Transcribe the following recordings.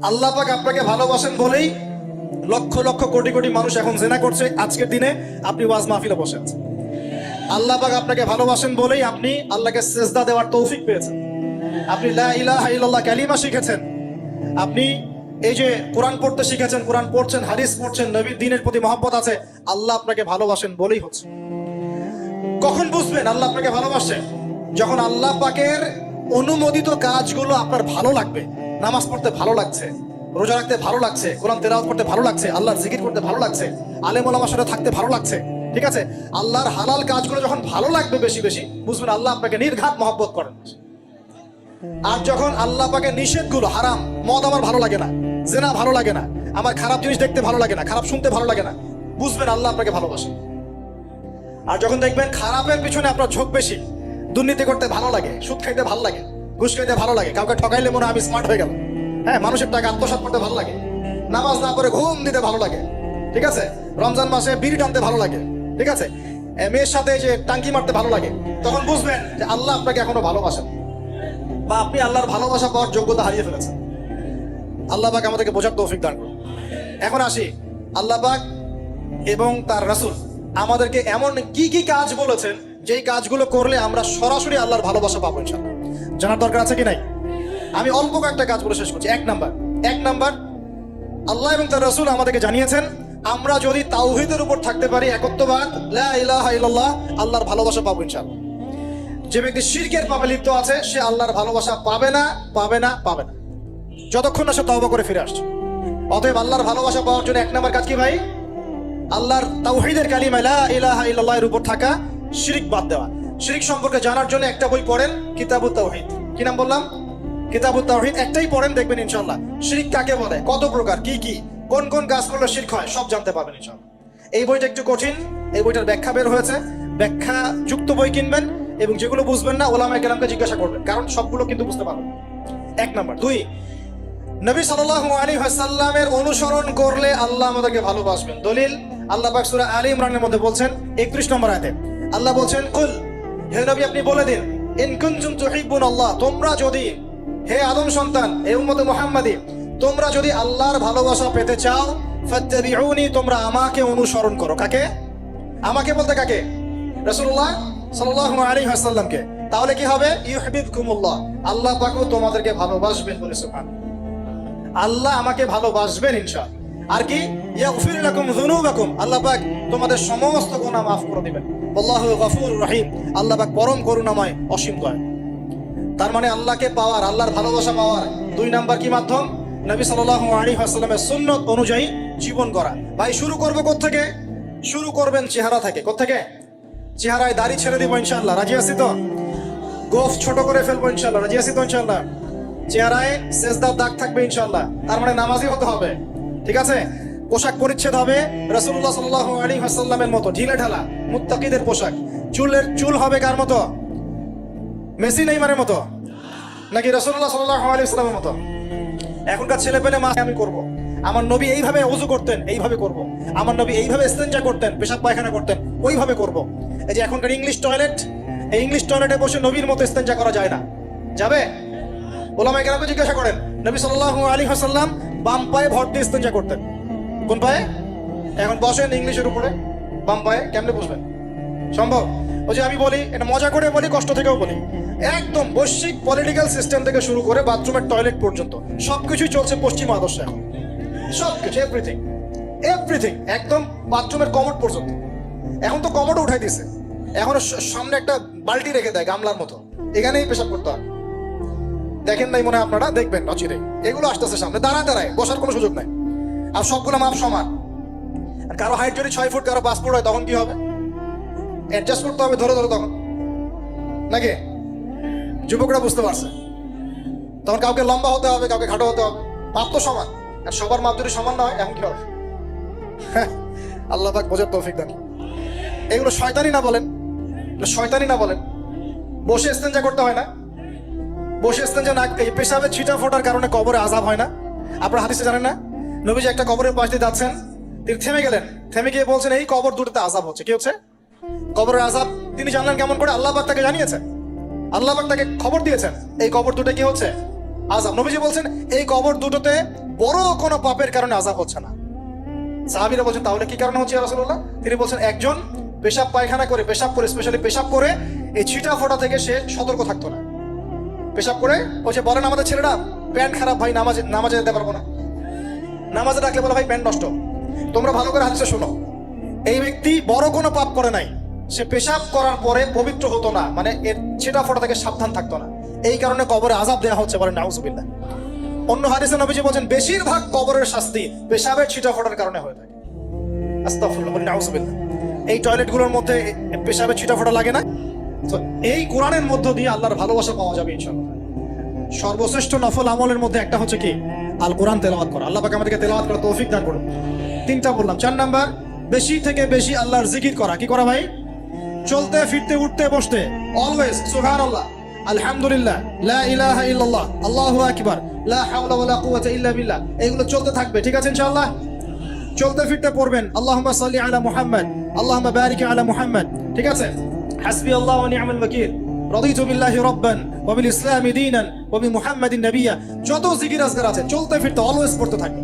আল্লাহ পাক আপনাকে ভালোবাসেন বলেই লক্ষ লক্ষ কোটি কোটি মানুষ এখন জেনা করছে। আজকের দিনে আপনি ওয়াজ মাহফিলে বসে আছেন। আল্লাহ পাক আপনাকে ভালোবাসেন বলেই আপনি আল্লাহকে সেজদা দেওয়ার তৌফিক পেয়েছেন। আপনি লা ইলাহা ইল্লাল্লাহ কালিমা শিখেছেন। আপনি এই যে কোরআন পড়তে শিখেছেন, কোরআন পড়ছেন, হাদিস পড়ছেন, নবীর দ্বীনের প্রতি মহব্বত আছে। আল্লাহ আপনাকে ভালোবাসেন বলেই হচ্ছে। কখন বুঝবেন আল্লাহ আপনাকে ভালোবাসেন? যখন আল্লাহ পাকের অনুমোদিত কাজগুলো আপনার ভালো লাগবে। নামাজ পড়তে ভালো লাগছে, রোজা রাখতে ভালো লাগছে, কোরআন তেলাওয়াত করতে ভালো লাগছে, আল্লাহর জিকির করতে ভালো লাগছে, আলেম ওলামার সাথে থাকতে ভালো লাগছে। ঠিক আছে, আল্লাহর হালাল কাজগুলো যখন ভালো লাগবে বেশি বেশি, বুঝবেন আল্লাহ আপনাকে নির্ঘাত মহব্বত করেন। আর যখন আল্লাহ পাকের নিষেধগুলো, হারাম, মদ আমার ভালো লাগে না, জেনা ভালো লাগে না, আমার খারাপ জিনিস দেখতে ভালো লাগে না, খারাপ শুনতে ভালো লাগে না, বুঝবেন আল্লাহ আপনাকে ভালোবাসেন। আর যখন দেখবেন খারাপের পিছনে আপনার ঝোঁক বেশি, দুর্নীতি করতে ভালো লাগে, সুদ খাইতে ভালো লাগে, ঘুষ খাইতে ভালো লাগে, কাউকে ঠকাইলে মনে হয় আমি স্মার্ট হয়ে গেল, হ্যাঁ, মানুষের টাকা আত্মসাৎ করতে ভালো লাগে, নামাজ না পড়ে ঘুম দিতে ভালো লাগে, ঠিক আছে, রমজান মাসে বিড়ি টানতে ভালো লাগে, ঠিক আছে, মেয়ের সাথে যে টাঙ্কি মারতে ভালো লাগে, তখন বুঝবেন যে আল্লাহ আপনাকে এখনো ভালোবাসেন বা আপনি আল্লাহর ভালোবাসা পাওয়ার যোগ্যতা হারিয়ে ফেলেছেন। আল্লাহ পাক আমাদেরকে বোঝার তৌফিক দান করুন। এখন আসি, আল্লাহ পাক এবং তার রাসূল আমাদেরকে এমন কি কি কাজ বলেছেন যেই কাজগুলো করলে আমরা সরাসরি আল্লাহর ভালোবাসা পাবো ইনশাআল্লাহ। জানার দরকার আছে কি নাই? আমি অল্প কয়েকটা কাজ বলে শেষ করছি। এক নাম্বার, আল্লাহ এবং তার রাসূল আমাদেরকে জানিয়েছেন আমরা যদি তাওহীদের উপর থাকতে পারি, একত্ববাদ, লা ইলাহা ইল্লাল্লাহ, আল্লাহর ভালোবাসা পাবো ইনশাআল্লাহ। যে ব্যক্তি শিরকের পাপে লিপ্ত আছে সে আল্লাহর ভালোবাসা পাবে না, যতক্ষণ না সে তওবা করে ফিরে আসছে। অতএব আল্লাহর ভালোবাসা পাওয়ার জন্য এক নাম্বার কাজ কি ভাই? আল্লাহর তাওহীদের কালিমা লা ইলাহা ইল্লাল্লাহ এর উপর থাকা, শিরক বাদ দেওয়া। শিরক সম্পর্কে জানার জন্য একটা বই পড়েন, কিতাবুত তাওহীদ। কি নাম বললাম? কিতাবুত তাওহীদ। একটাই পড়েন, দেখবেন ইনশাআল্লাহ শিরক কাকে বলে, কত প্রকার, কি কোন কোন কাজ করলে শিরক হয়, সব জানতে পারবেন ইনশাআল্লাহ। এই বইটা একটু কঠিন, এই বইটার ব্যাখ্যা বের হয়েছে, ব্যাখ্যা যুক্ত বই কিনবেন এবং যেগুলো বুঝবেন না ওলামায়ে কেরামকে জিজ্ঞাসা করবেন, কারণ সবগুলো কিন্তু বুঝতে পারবেন। এক নাম্বার। দুই, নবী সাল্লাল্লাহু আলাইহি ওয়াসাল্লামের অনুসরণ করলে আল্লাহ আমাদেরকে ভালোবাসবেন। দলিল, আল্লাহ পাক সূরা আলে ইমরানের মধ্যে বলছেন 31 নম্বর আয়াতে আল্লাহ বলছেন, কুল, হে নবী আপনি বলে দিন, ইন কুনতুম তুহিব্বুনাল্লাহ, তোমরা যদি, হে আদম সন্তান, হে উম্মতে মুহাম্মাদি, তোমরা যদি আল্লাহর ভালোবাসা পেতে চাও, ফাত্তাবিউনি, তোমরা আমাকে অনুসরণ করো। কাকে? আমাকে বলতে কাকে? রাসূলুল্লাহ সাল্লাল্লাহু আলাইহি ওয়াসাল্লামকে। তাহলে কি হবে? ইউহিব্বুকুমুল্লাহ, আল্লাহ পাকও তোমাদেরকে ভালোবাসবেন। বলে সুবহানাল্লাহ, আল্লাহ আমাকে ভালোবাসবেন ইনশাআল্লাহ। আর কি? ইয়াগফির লাকুম যুনুবাকুম, আল্লাহ পাক তোমাদের সমস্ত গুনাহ মাফ করে দিবেন। আল্লাহু গফুরুর রহিম, আল্লাহ পাক পরম করুণাময়, অসীম দয়ালু। তার মানে আল্লাহকে পাওয়ার, আল্লাহর ভালোবাসা পাওয়ার দুই নাম্বার কি মাধ্যম? নবী সাল্লাল্লাহু আলাইহি ওয়াসাল্লামের সুন্নাত অনুযায়ী জীবন করা। ভাই শুরু করব কোত্থেকে? শুরু করবেন চেহারা থেকে। কোত্থেকে? চেহারায় দাড়ি ছেড়ে দিব ইনশাআল্লাহ, রাজি আছি তো? গোফ ছোট করে ফেলবো ইনশাআল্লাহ, রাজি আছি তো ইনশাআল্লাহ? চেহারায় সেজদার দাগ থাকবে ইনশাআল্লাহ, তার মানে নামাজি হতে হবে, ঠিক আছে? পোশাক পরিচ্ছদ হবে রাসূলুল্লাহ সাল্লাল্লাহু আলাইহি ওয়াসাল্লামের মতো, ঢিলে ঢালা মুত্তাকিদের পোশাক। চুল হবে কার মতো? মেসি নেইমারের মতো, নাকি রাসূলুল্লাহ সাল্লাল্লাহু আলাইহি ওয়াসাল্লামের মতো? এখনকার ছেলে পেলে মা আমি করব, আমার নবী এইভাবে ওযু করতেন, এইভাবে করব, আমার নবী এইভাবে ইস্তেনজা করতেন, পেশাব পায়খানা করতেন, ওইভাবে করব। এই যে এখনকার ইংলিশ টয়লেট, এই ইংলিশ টয়লেটে বসে নবীর মতো ইস্তেনজা করা যায় না, যাবে? ওলামায়ে কেরামকে জিজ্ঞাসা করেন, নবী সাল্লাল্লাহু আলাইহি ওয়াসাল্লাম বাম পায়ে ভর দিয়ে ইস্তেনজা করতেন। কোন পায়ে? এখন বসেন ইংলিশের উপরে, বাম পায়ে, কেমনে বুঝবেন? সম্ভব? ওই যে আমি বলি, এটা মজা করে বলি, কষ্ট থেকেও বলি, একদম বৈশ্বিক পলিটিক্যাল সিস্টেম থেকে শুরু করে বাথরুমের টয়লেট পর্যন্ত সবকিছুই চলছে পশ্চিমা আদর্শে। এখন সবকিছু, এভরিথিং, একদম বাথরুমের কমোড পর্যন্ত। এখন তো কমোডও উঠাই দিছে, এখন সামনে একটা বালতি রেখে দেয় গামলার মতো, এখানেই পেশাব করতে হয়। দেখেন নাই মনে হয় আপনারা, দেখবেন অচিরে এগুলো আসতেছে সামনে, দাঁড়ায় বসার কোনো সুযোগ নাই। আর সবগুলো মাপ সমান। আর কারো হাইট যদি 6 ফুট, কারো 5 ফুট হয়, তখন কি হবে? অ্যাডজাস্ট করতে হবে ধরে তখন, নাকি? যুবকরা বুঝতে পারছে, তখন কাউকে লম্বা হতে হবে, কাউকে খাটো হতে হবে, মাপ তো সমান। আর সবার মাপ যদি সমান না হয়, এখন কি হবে? আল্লাহ পাক বোঝার তৌফিক দান। এগুলো শয়তানি না বলেন? বসে ইস্তেনজা করতে হয় না? বসে ইস্তেনজা না, এই পেশাবের ছিটা ফোটার কারণে কবরে আযাব হয় না? আপনারা হাদিসে জানেন না? নবীজি একটা কবরের পাশ দিয়ে যাচ্ছেন, তিনি থেমে গেলেন, থেমে গিয়ে বলছেন এই কবর দুটোতে আযাব হচ্ছে। কি হচ্ছে? কবরের আযাব। তিনি জানলেন কেমন করে? আল্লাহ পাক তাকে জানিয়েছেন, আল্লাহ পাক তাকে খবর দিয়েছেন এই কবর দুটো কি হচ্ছে? আযাব। নবীজি বলছেন এই কবর দুটোতে বড় কোনো পাপের কারণে আযাব হচ্ছে না। সাহাবীরা বলছেন তাহলে কি কারণে হচ্ছে ইয়া রাসূলুল্লাহ? তিনি বলছেন একজন পেশাব পায়খানা করে, স্পেশালি পেশাব করে এই ছিটা ফোঁটা থেকে সে সতর্ক থাকতো না। পেশাব করে ওই যে বলেন আমাদের ছেলেরা প্যান্ট খারাপ ভাই, নামাজে যেতে পারবো না, নামাজে ডাকলে বলে ভাই প্যান্ট নষ্ট। তোমরা ভালো করে হাদিসে শোনো, এই ব্যক্তি বড় কোনো পাপ করে নাই, সে পেশাব করার পরে পবিত্র হতো না, মানে এর ছিটা ফোঁটা থেকে সাবধান থাকতো না, এই কারণে কবরে আযাব দেওয়া হচ্ছে, বলেন নাউজুবিল্লাহ। অন্য হাদিসে নবীজি বলেন বেশিরভাগ কবরের শাস্তি পেশাবের ছিটা ফোঁটার কারণে হয়ে থাকে। আস্তাগফিরুল্লাহ, বলেন নাউজুবিল্লাহ। এই টয়লেটগুলোর মধ্যে পেশাবের ছিটা ফোঁটা লাগে না? তো এই কোরআনের মধ্য দিয়ে আল্লাহর ভালোবাসা পাওয়া যাবে ইনশাআল্লাহ। সর্বশ্রেষ্ঠ নফল আমলের মধ্যে একটা হচ্ছে কি? আল কোরআন তেলাওয়াত করা। আল্লাহ পাক আমাদেরকে তেলাওয়াত করার তৌফিক দান করুন। 3টা বললাম। 4 নাম্বার, বেশি থেকে বেশি আল্লাহর জিকির করা। কি করা ভাই? চলতে ফিরতে উঠতে বসতে অলওয়েজ সুবহানাল্লাহ, আলহামদুলিল্লাহ, লা ইলাহা ইল্লাল্লাহ, আল্লাহু আকবার, লা হাওলা ওয়ালা কুওয়াতা ইল্লা বিল্লাহ, এগুলো চলতে থাকবে। ঠিক আছে ইনশাআল্লাহ? চলতে ফিরতে পড়বেন আল্লাহুম্মা সাল্লি আলা মুহাম্মদ, আল্লাহুম্মা বারিক আলা মুহাম্মদ। ঠিক আছে? হাসবি আল্লাহ ওয়া নি'মাল ওয়াকিল, রাদিতু বিল্লাহি রাব্বান ওয়া বিল ইসলামি দীনান ওয়া বিমুহাম্মাদিন নাবিয়্যা। যত জিকির আজকার আছে চলতে ফিরতে অলওয়েজ পড়তে থাকবে।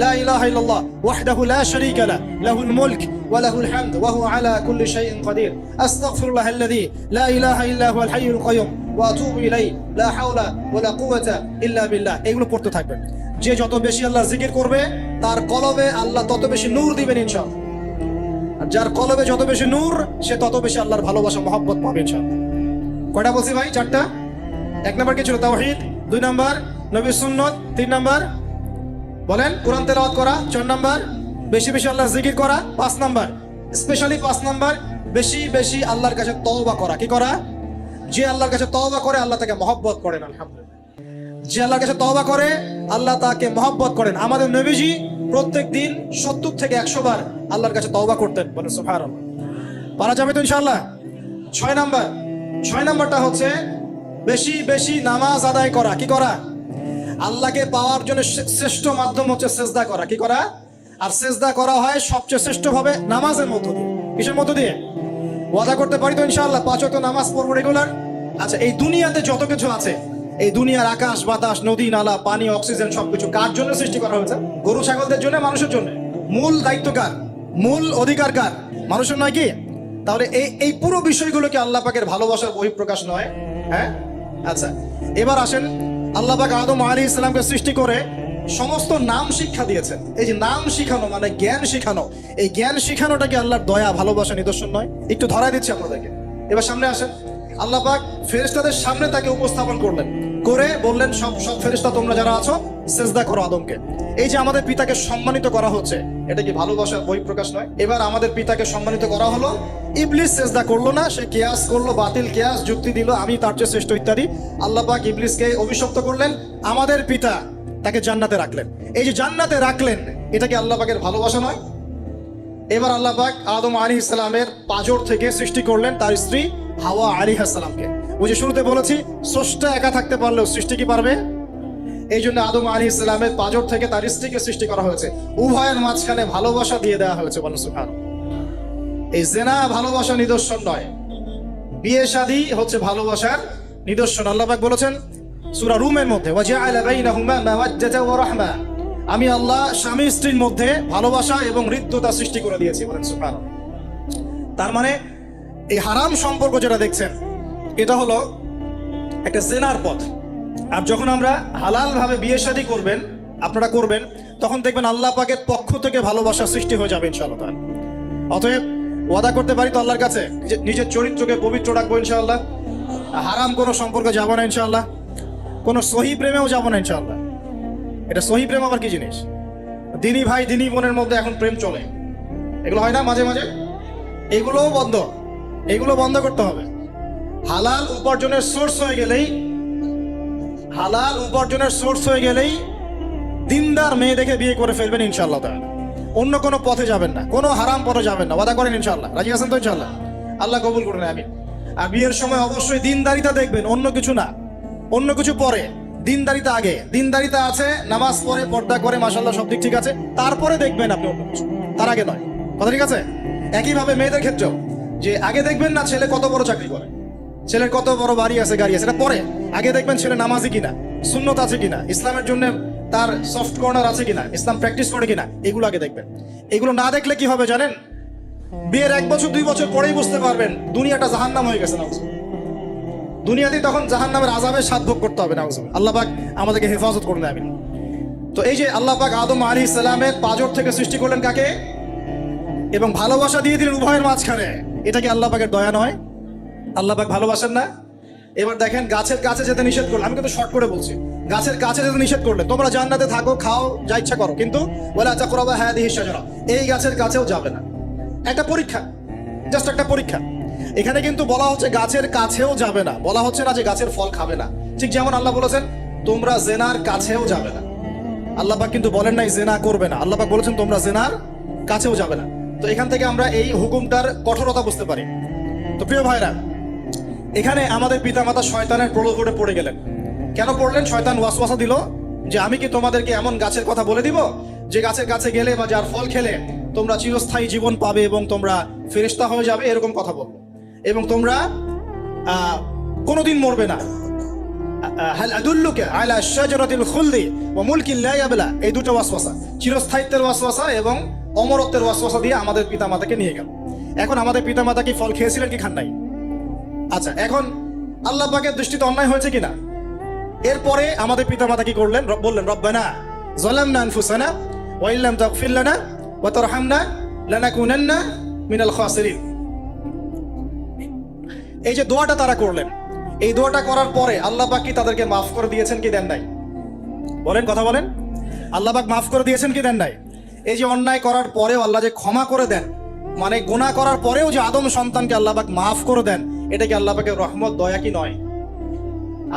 লা ইলাহা ইল্লাল্লাহ ওয়াহদাহু লা শারীকা লাহু, লাহুল মুলক ওয়া লাহুল হামদ ওয়া হুয়া আলা কুল্লি শাইইন কাদির। আস্তাগফিরুল্লাহাল্লাযী লা ইলাহা ইল্লা হুয়াল হাইয়ুল কাইয়ুম ওয়া আতুবু ইলাইহি, লা হাওলা ওয়া লা কুওয়াতা ইল্লা বিল্লাহ। এগুলো পড়তে থাকবেন। যে যত বেশি আল্লাহর জিকির করবে তার কলবে আল্লাহ তত বেশি নূর দিবেন ইনশাআল্লাহ। আর যার কলবে যত বেশি নূর সে তত বেশি আল্লাহর ভালোবাসা মহব্বত পাবে ইনশাআল্লাহ। কয়টা বলছি ভাই? 4টা। 1 নাম্বার কি ছিল? তাওহীদ। 2 নাম্বার নবীর সুন্নাত। 3 নাম্বার বলেন কোরআন তেলাওয়াত করা। 4 নাম্বার বেশি বেশি আল্লাহর জিকির করা। 5 নাম্বার স্পেশালি 5 নাম্বার বেশি বেশি আল্লাহর কাছে তওবা করা। কি করা? যে আল্লাহর কাছে তওবা করে আল্লাহ তাকে মহব্বত করেন। আলহামদুলিল্লাহ, যে আল্লাহর কাছে তওবা করে আল্লাহ তাকে মহব্বত করেন। আমাদের নবীজি প্রত্যেক দিন 70 থেকে 100 বার আল্লাহর কাছে তওবা করতেন। বলেন সুবহানাল্লাহ। পারা যাবে তো ইনশাআল্লাহ? 6 নাম্বারটা হচ্ছে বেশি বেশি নামাজ আদায় করা। কি করা? আল্লাহকে পাওয়ার জন্য শ্রেষ্ঠ মাধ্যম হচ্ছে সেজদা করা। কি করা? আর সেজদা করা হয় সবচেয়ে শ্রেষ্ঠ ভাবে নামাজের মধ্য দিয়ে। কিসের মধ্য দিয়ে? ওয়াদা করতে পারি তো ইনশাআল্লাহ 5 ওয়াক্ত নামাজ পড়বো রেগুলার। আচ্ছা, এই দুনিয়াতে যত কিছু আছে, এই দুনিয়ার আকাশ বাতাস নদী নালা পানি অক্সিজেন সবকিছু কার জন্য সৃষ্টি করা হয়েছে? গরু ছাগলদের জন্য, মানুষের জন্য। মূল দায়িত্ব কার? মূল অধিকার কার? মানুষের নয় কি? তাহলে এই পুরো বিষয়গুলো কি আল্লাহ পাকের ভালোবাসার বহিঃপ্রকাশ নয়? হ্যাঁ। আচ্ছা, এবার আসেন, আল্লাহ পাক আদম আলাইহিস সালামকে সৃষ্টি করে সমস্ত নাম শিক্ষা দিয়েছেন। এই যে নাম শিখানো মানে জ্ঞান শিখানো, এই জ্ঞান শিখানোটা কি আল্লাহর দয়া ভালোবাসা নিদর্শন নয়? একটু ধরাই দিচ্ছি আপনাদেরকে। এবার সামনে আসেন, আল্লাহ পাক ফেরেশতাদের সামনে তাকে উপস্থাপন করলেন, করে বললেন সব ফেরেশতা তোমরা যারা আছো সেজদা করো আদমকে। এই যে আমাদের পিতাকে সম্মানিত করা হচ্ছে, এটা কি ভালোবাসার বহিঃপ্রকাশ নয়? এবার আমাদের পিতাকে সম্মানিত করা হলো, ইবলিস সেজদা করলো না, সে কিয়াস করলো, বাতিল কিয়াস যুক্তি দিল আমি তার চেয়ে শ্রেষ্ঠ ইত্যাদি। আল্লাহ পাক ইবলিসকে অভিশপ্ত করলেন, আমাদের পিতা তাকে জান্নাতে রাখলেন। এই যে জান্নাতে রাখলেন, এটা কি আল্লাহ পাকের ভালোবাসা নয়? এবার আল্লাহ পাক আদম আলাইহিস সালামের পাঁজর থেকে সৃষ্টি করলেন তার স্ত্রী হাওয়া আলাইহিস সালামকে। ওই যে শুরুতে বলেছি স্রষ্টা একা থাকতে পারলেও সৃষ্টি কি পারবে? এই জন্য আদম আলাইহিস সালামের পাঁজর থেকে তার স্ত্রীকে সৃষ্টি করা হয়েছে, উভয়ের মাঝখানে ভালোবাসা দিয়ে দেওয়া হয়েছে। বলেন সুবহানাল্লাহ। এই জিনা ভালোবাসা নিদর্শন নয়, বিয়ে শাদী হচ্ছে ভালোবাসার নিদর্শন। আল্লাহ পাক বলেছেন সূরা রুমের মধ্যে, ওয়াজআলা বাইনাহুমা মাওয়াজ্জাতা ওয়া রাহমা, আমি আল্লাহ স্বামী স্ত্রীর মধ্যে ভালোবাসা এবং হৃদ্যতা সৃষ্টি করে দিয়েছি। বলেন সুবহানাল্লাহ। তার মানে এই হারাম সম্পর্ক যেটা দেখছেন এটা হলো একটা জিনার পথ। আর যখন আমরা হালাল ভাবে বিয়ে শাদী করবেন, আপনারা করবেন, তখন দেখবেন আল্লাহ পাকের পক্ষ থেকে ভালোবাসা সৃষ্টি হয়ে যাবে ইনশাআল্লাহ। অতএব ওয়াদা করতে পারি তো আল্লাহর কাছে নিজের চরিত্রকে পবিত্র রাখবো ইনশাআল্লাহ, হারাম কোনো সম্পর্কে যাবো না ইনশাআল্লাহ, কোনো সহি প্রেমেও যাবো না ইনশাআল্লাহ। এটা সহি প্রেম আবার কি জিনিস? দিনী ভাই দিনী বোনের মধ্যে এখন প্রেম চলে, এগুলো হয় না মাঝে মাঝে? এগুলোও বন্ধ, এগুলো বন্ধ করতে হবে। হালাল উপার্জনের সোর্স হয়ে গেলেই দিনদার মেয়ে দেখে বিয়ে করে ফেলবেন ইনশাআল্লাহ তাআলা। অন্য কোনো পথে যাবেন না, কোনো হারাম পথে যাবেন না। ওয়াদা করেন ইনশাআল্লাহ? রাজি আছেন তো ইনশাআল্লাহ? আল্লাহ কবুল করুন, আমিন। আর বিয়ের সময় অবশ্যই দিনদারিতা দেখবেন, অন্য কিছু না। অন্য কিছু পরে, দিনদারিতা আগে। দিনদারিতা আছে, নামাজ পড়ে, পর্দা করে, মাশাআল্লাহ সব দিক ঠিক আছে, তারপরে দেখবেন আপনি অন্য কিছু, তার আগে নয়। কথা ঠিক আছে? একইভাবে মেয়েদের ক্ষেত্রেও, যে আগে দেখবেন না ছেলে কত বড় চাকরি করে, ছেলের কত বড় বাড়ি আছে, গাড়ি আছে, এটা পরে। আগে দেখবেন ছেলে নামাজি কিনা, সুন্নত আছে কিনা, ইসলামের জন্য তার সফট কর্নার আছে কিনা, ইসলাম প্র্যাকটিস করে কিনা, এগুলো আগে দেখবেন। এগুলো না দেখলে কি হবে জানেন? বিয়ের 1 বছর 2 বছর পরেই বুঝতে পারবেন দুনিয়াটা জাহান্নাম হয়ে গেছে। না, দুনিয়াতেই তখন জাহান্নামের আযাবের স্বাদ ভোগ করতে হবে। না, আল্লাহ পাক আমাদেরকে হেফাজত করুন, আমিন। তো এই যে আল্লাহ পাক আদম আলাইহিস সালামের পাঁজর থেকে সৃষ্টি করলেন কাকে, এবং ভালোবাসা দিয়ে দিলেন উভয়ের মাঝখানে, এটা কি আল্লাহ পাকের দয়া নয়? আল্লাহ পাক ভালোবাসেন না? এবার দেখেন, গাছের কাছে যেতে নিষেধ করলেন, আমি কিন্তু শর্ট করে বলছি, গাছের কাছে যেতে নিষেধ করলেন, তোমরা জান্নাতে থাকো, খাও, যা ইচ্ছা করো, কিন্তু ওয়ালা তাকরাবা হাদিহি শাজারা, এই গাছের কাছেও যাবে না। একটা পরীক্ষা, জাস্ট একটা পরীক্ষা। এখানে কিন্তু বলা হচ্ছে গাছের কাছেও যাবে না, বলা হচ্ছে না যে গাছের ফল খাবে না। ঠিক যেমন আল্লাহ বলেছেন তোমরা জেনার কাছেও যাবে না, আল্লাহ পাক কিন্তু বলেন নাই জেনা করবে না, আল্লাহ পাক বলেছেন তোমরা জেনার কাছেও যাবে না। তো এখান থেকে আমরা এই হুকুমটার কঠোরতা বুঝতে পারি। তো প্রিয় ভাইরা, এখানে আমাদের পিতামাতা শয়তানের প্রলোভনে পড়ে গেলেন। কেন পড়লেন? শয়তান ওয়াসওয়াসা দিল যে আমি কি তোমাদেরকে এমন গাছের কথা বলে দিব যে গাছের কাছে গেলে বা যার ফল খেলে তোমরা চিরস্থায়ী জীবন পাবে এবং তোমরা ফেরেশতা হয়ে যাবে, এরকম কথা বলবো, এবং তোমরা কোনোদিন মরবে না। হাল আদুল্লুকা আলা শাজারাতিল খুলদি ওয়া মুলকিন লা ইয়াবলা, এই দুটো ওয়াসওয়াসা, চিরস্থায়িত্বের ওয়াসওয়াসা এবং অমরত্বের ওয়াসওয়াসা দিয়ে আমাদের পিতামাতাকে নিয়ে গেল। এখন আমাদের পিতামাতা কি ফল খেয়েছিলেন কি খান নাই? আচ্ছা, এখন আল্লাহ পাকের দৃষ্টিতে অন্যায় হয়েছে কিনা? এরপরে আমাদের পিতামাতা কি করলেন? বললেন রব্বানা যালামনা আনফুসানা ওয়া ইল্লাম তাগফির লানা ওয়া তারহামনা লানাকুনান্না মিনাল খাসিরিন। এই যে দোয়াটা তারা করলেন, এই দোয়াটা করার পরে আল্লাহ পাক কি তাদেরকে মাফ করে দিয়েছেন কি দেন নাই? বলেন, কথা বলেন। আল্লাহ পাক মাফ করে দিয়েছেন কি দেন নাই? এই যে অন্যায় করার পরেও আল্লাহ যে ক্ষমা করে দেন, মানে গুনাহ করার পরেও যে আদম সন্তানকে আল্লাহ পাক মাফ করে দেন, এটা কি আল্লাহ পাকের রহমত, দয়া কি নয়?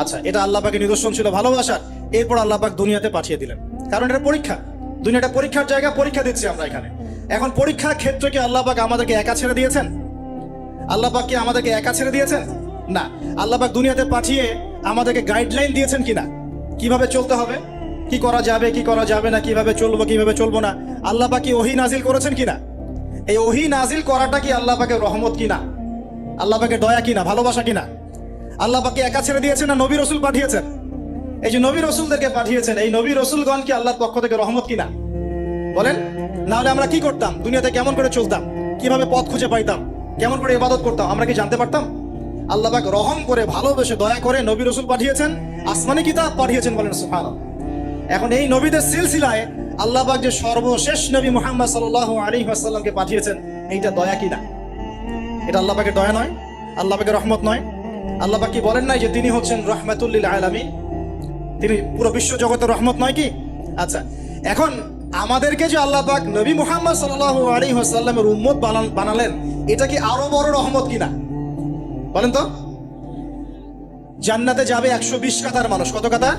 আচ্ছা, এটা আল্লাহ পাকের নিদর্শন ছিল ভালোবাসার। এরপর আল্লাহ পাক দুনিয়াতে পাঠিয়ে দিলেন, কারণ এটা পরীক্ষা, দুনিয়াটা পরীক্ষার জায়গা, পরীক্ষা দিচ্ছি আমরা এখানে। এখন পরীক্ষার ক্ষেত্রে কি আল্লাহ পাক আমাদেরকে একা ছেড়ে দিয়েছেন? আল্লাহ পাক কি আমাদেরকে একা ছেড়ে দিয়েছেন? না, আল্লাহ পাক দুনিয়াতে পাঠিয়ে আমাদেরকে গাইডলাইন দিয়েছেন কিনা, কিভাবে চলতে হবে, কি করা যাবে কি করা যাবে না, কিভাবে চলবো কিভাবে চলবো না। আল্লাহ পাক কি ওহী নাজিল করেছেন কিনা? এই ওহী নাজিল করাটা কি আল্লাহ পাকের রহমত কিনা, আল্লাহ পাকের দয়া কিনা, ভালোবাসা কিনা? আল্লাহ পাক কি একা ছেড়ে দিয়েছেন না নবী রাসূল পাঠিয়েছেন? এই যে নবী রাসূলদেরকে পাঠিয়েছেন, এই নবী রাসূলগণ কি আল্লাহর পক্ষ থেকে রহমত কিনা? বলেন, না হলে আমরা কি করতাম? দুনিয়াতে কেমন করে চলতাম, কিভাবে পথ খুঁজে পাইতাম, কেমন করে ইবাদত করতাম, আমরা কি জানতে পারতাম? আল্লাহ পাক রহম করে, ভালোবেসে, দয়া করে নবী রাসূল পাঠিয়েছেন, আসমানি কিতাব পাঠিয়েছেন, বলেন সুবহানাল্লাহ। এখন এই নবীদের সিলসিলায় আল্লাহ পাক যে সর্বশেষ নবী মুহাম্মদ সাল্লাল্লাহু আলাইহি ওয়াসাল্লামকে পাঠিয়েছেন, এইটা দয়া কিনা? এটা আল্লাহ পাকের দয়া নয়? আল্লাহ পাকের রহমত নয়? আল্লাহ পাক কি বলেন নাই যে তিনি হচ্ছেন রাহমাতুল লিল আলামিন, তিনি পুরো বিশ্ব জগতের রহমত নয় কি? আচ্ছা, এখন আমাদেরকে যে আল্লাহ পাক নবী মুহাম্মদ সাল্লাল্লাহু আলাইহি ওয়াসাল্লামের উম্মত বানালেন, এটা কি আরো বড় রহমত কিনা? বলেন তো। জান্নাতে যাবে 120 কাতার মানুষ। কত কাতার?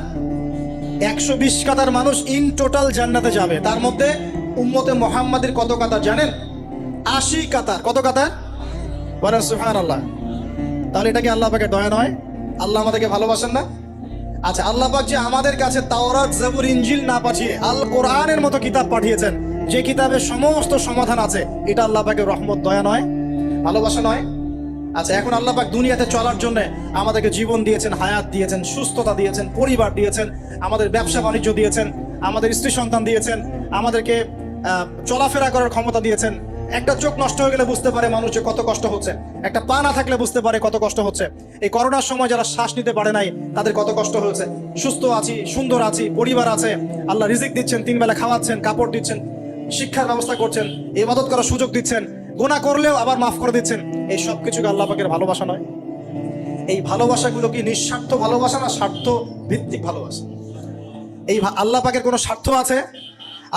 120 কাতার মানুষ ইন টোটাল জান্নাতে যাবে। তার মধ্যে উম্মতে মুহাম্মাদের কত কাতার জানেন? 80 কাতার। কত কাতার? বলেন সুবহানাল্লাহ। তাহলে এটা কি আল্লাহ পাকের দয়া নয়? আল্লাহ আমাদেরকে ভালোবাসেন না? আচ্ছা, আল্লাহ পাক যে আমাদের কাছে তাওরাত, জাবুর, ইনজিল না পাঠিয়ে আল কোরআনের মতো কিতাব পাঠিয়েছেন, যে কিতাবের সমস্ত সমাধান আছে, এটা আল্লাহ পাকের রহমত, দয়া নয়, ভালোবাসা নয়? আচ্ছা, এখন আল্লাহ পাক দুনিয়াতে চলার জন্য আমাদেরকে জীবন দিয়েছেন, হায়াত দিয়েছেন, সুস্থতা দিয়েছেন, পরিবার দিয়েছেন, আমাদের ব্যবসা বাণিজ্য দিয়েছেন, আমাদের স্ত্রী সন্তান দিয়েছেন, আমাদেরকে চলাফেরা করার ক্ষমতা দিয়েছেন। একটা চোখ নষ্ট হয়ে গেলে বুঝতে পারে মানুষ যে কত কষ্ট হচ্ছে, একটা পা না থাকলে বুঝতে পারে কত কষ্ট হচ্ছে। এই করোনার সময় যারা শ্বাস নিতে পারে নাই, তাদের কত কষ্ট হয়েছে। সুস্থ আছি, সুন্দর আছি, পরিবার আছে, আল্লাহ রিজিক দিচ্ছেন, 3 বেলা খাওয়াচ্ছেন, কাপড় দিচ্ছেন, শিক্ষার ব্যবস্থা করছেন, ইবাদত করার সুযোগ দিচ্ছেন, গুনাহ করলেও আবার মাফ করে দিচ্ছেন। এই সব কিছুকে আল্লাহ পাকের ভালোবাসা নয়? এই ভালোবাসাগুলো কি নিঃস্বার্থ ভালোবাসা না স্বার্থ ভিত্তিক ভালোবাসা? এই আল্লাহ পাকের কোনো স্বার্থ আছে?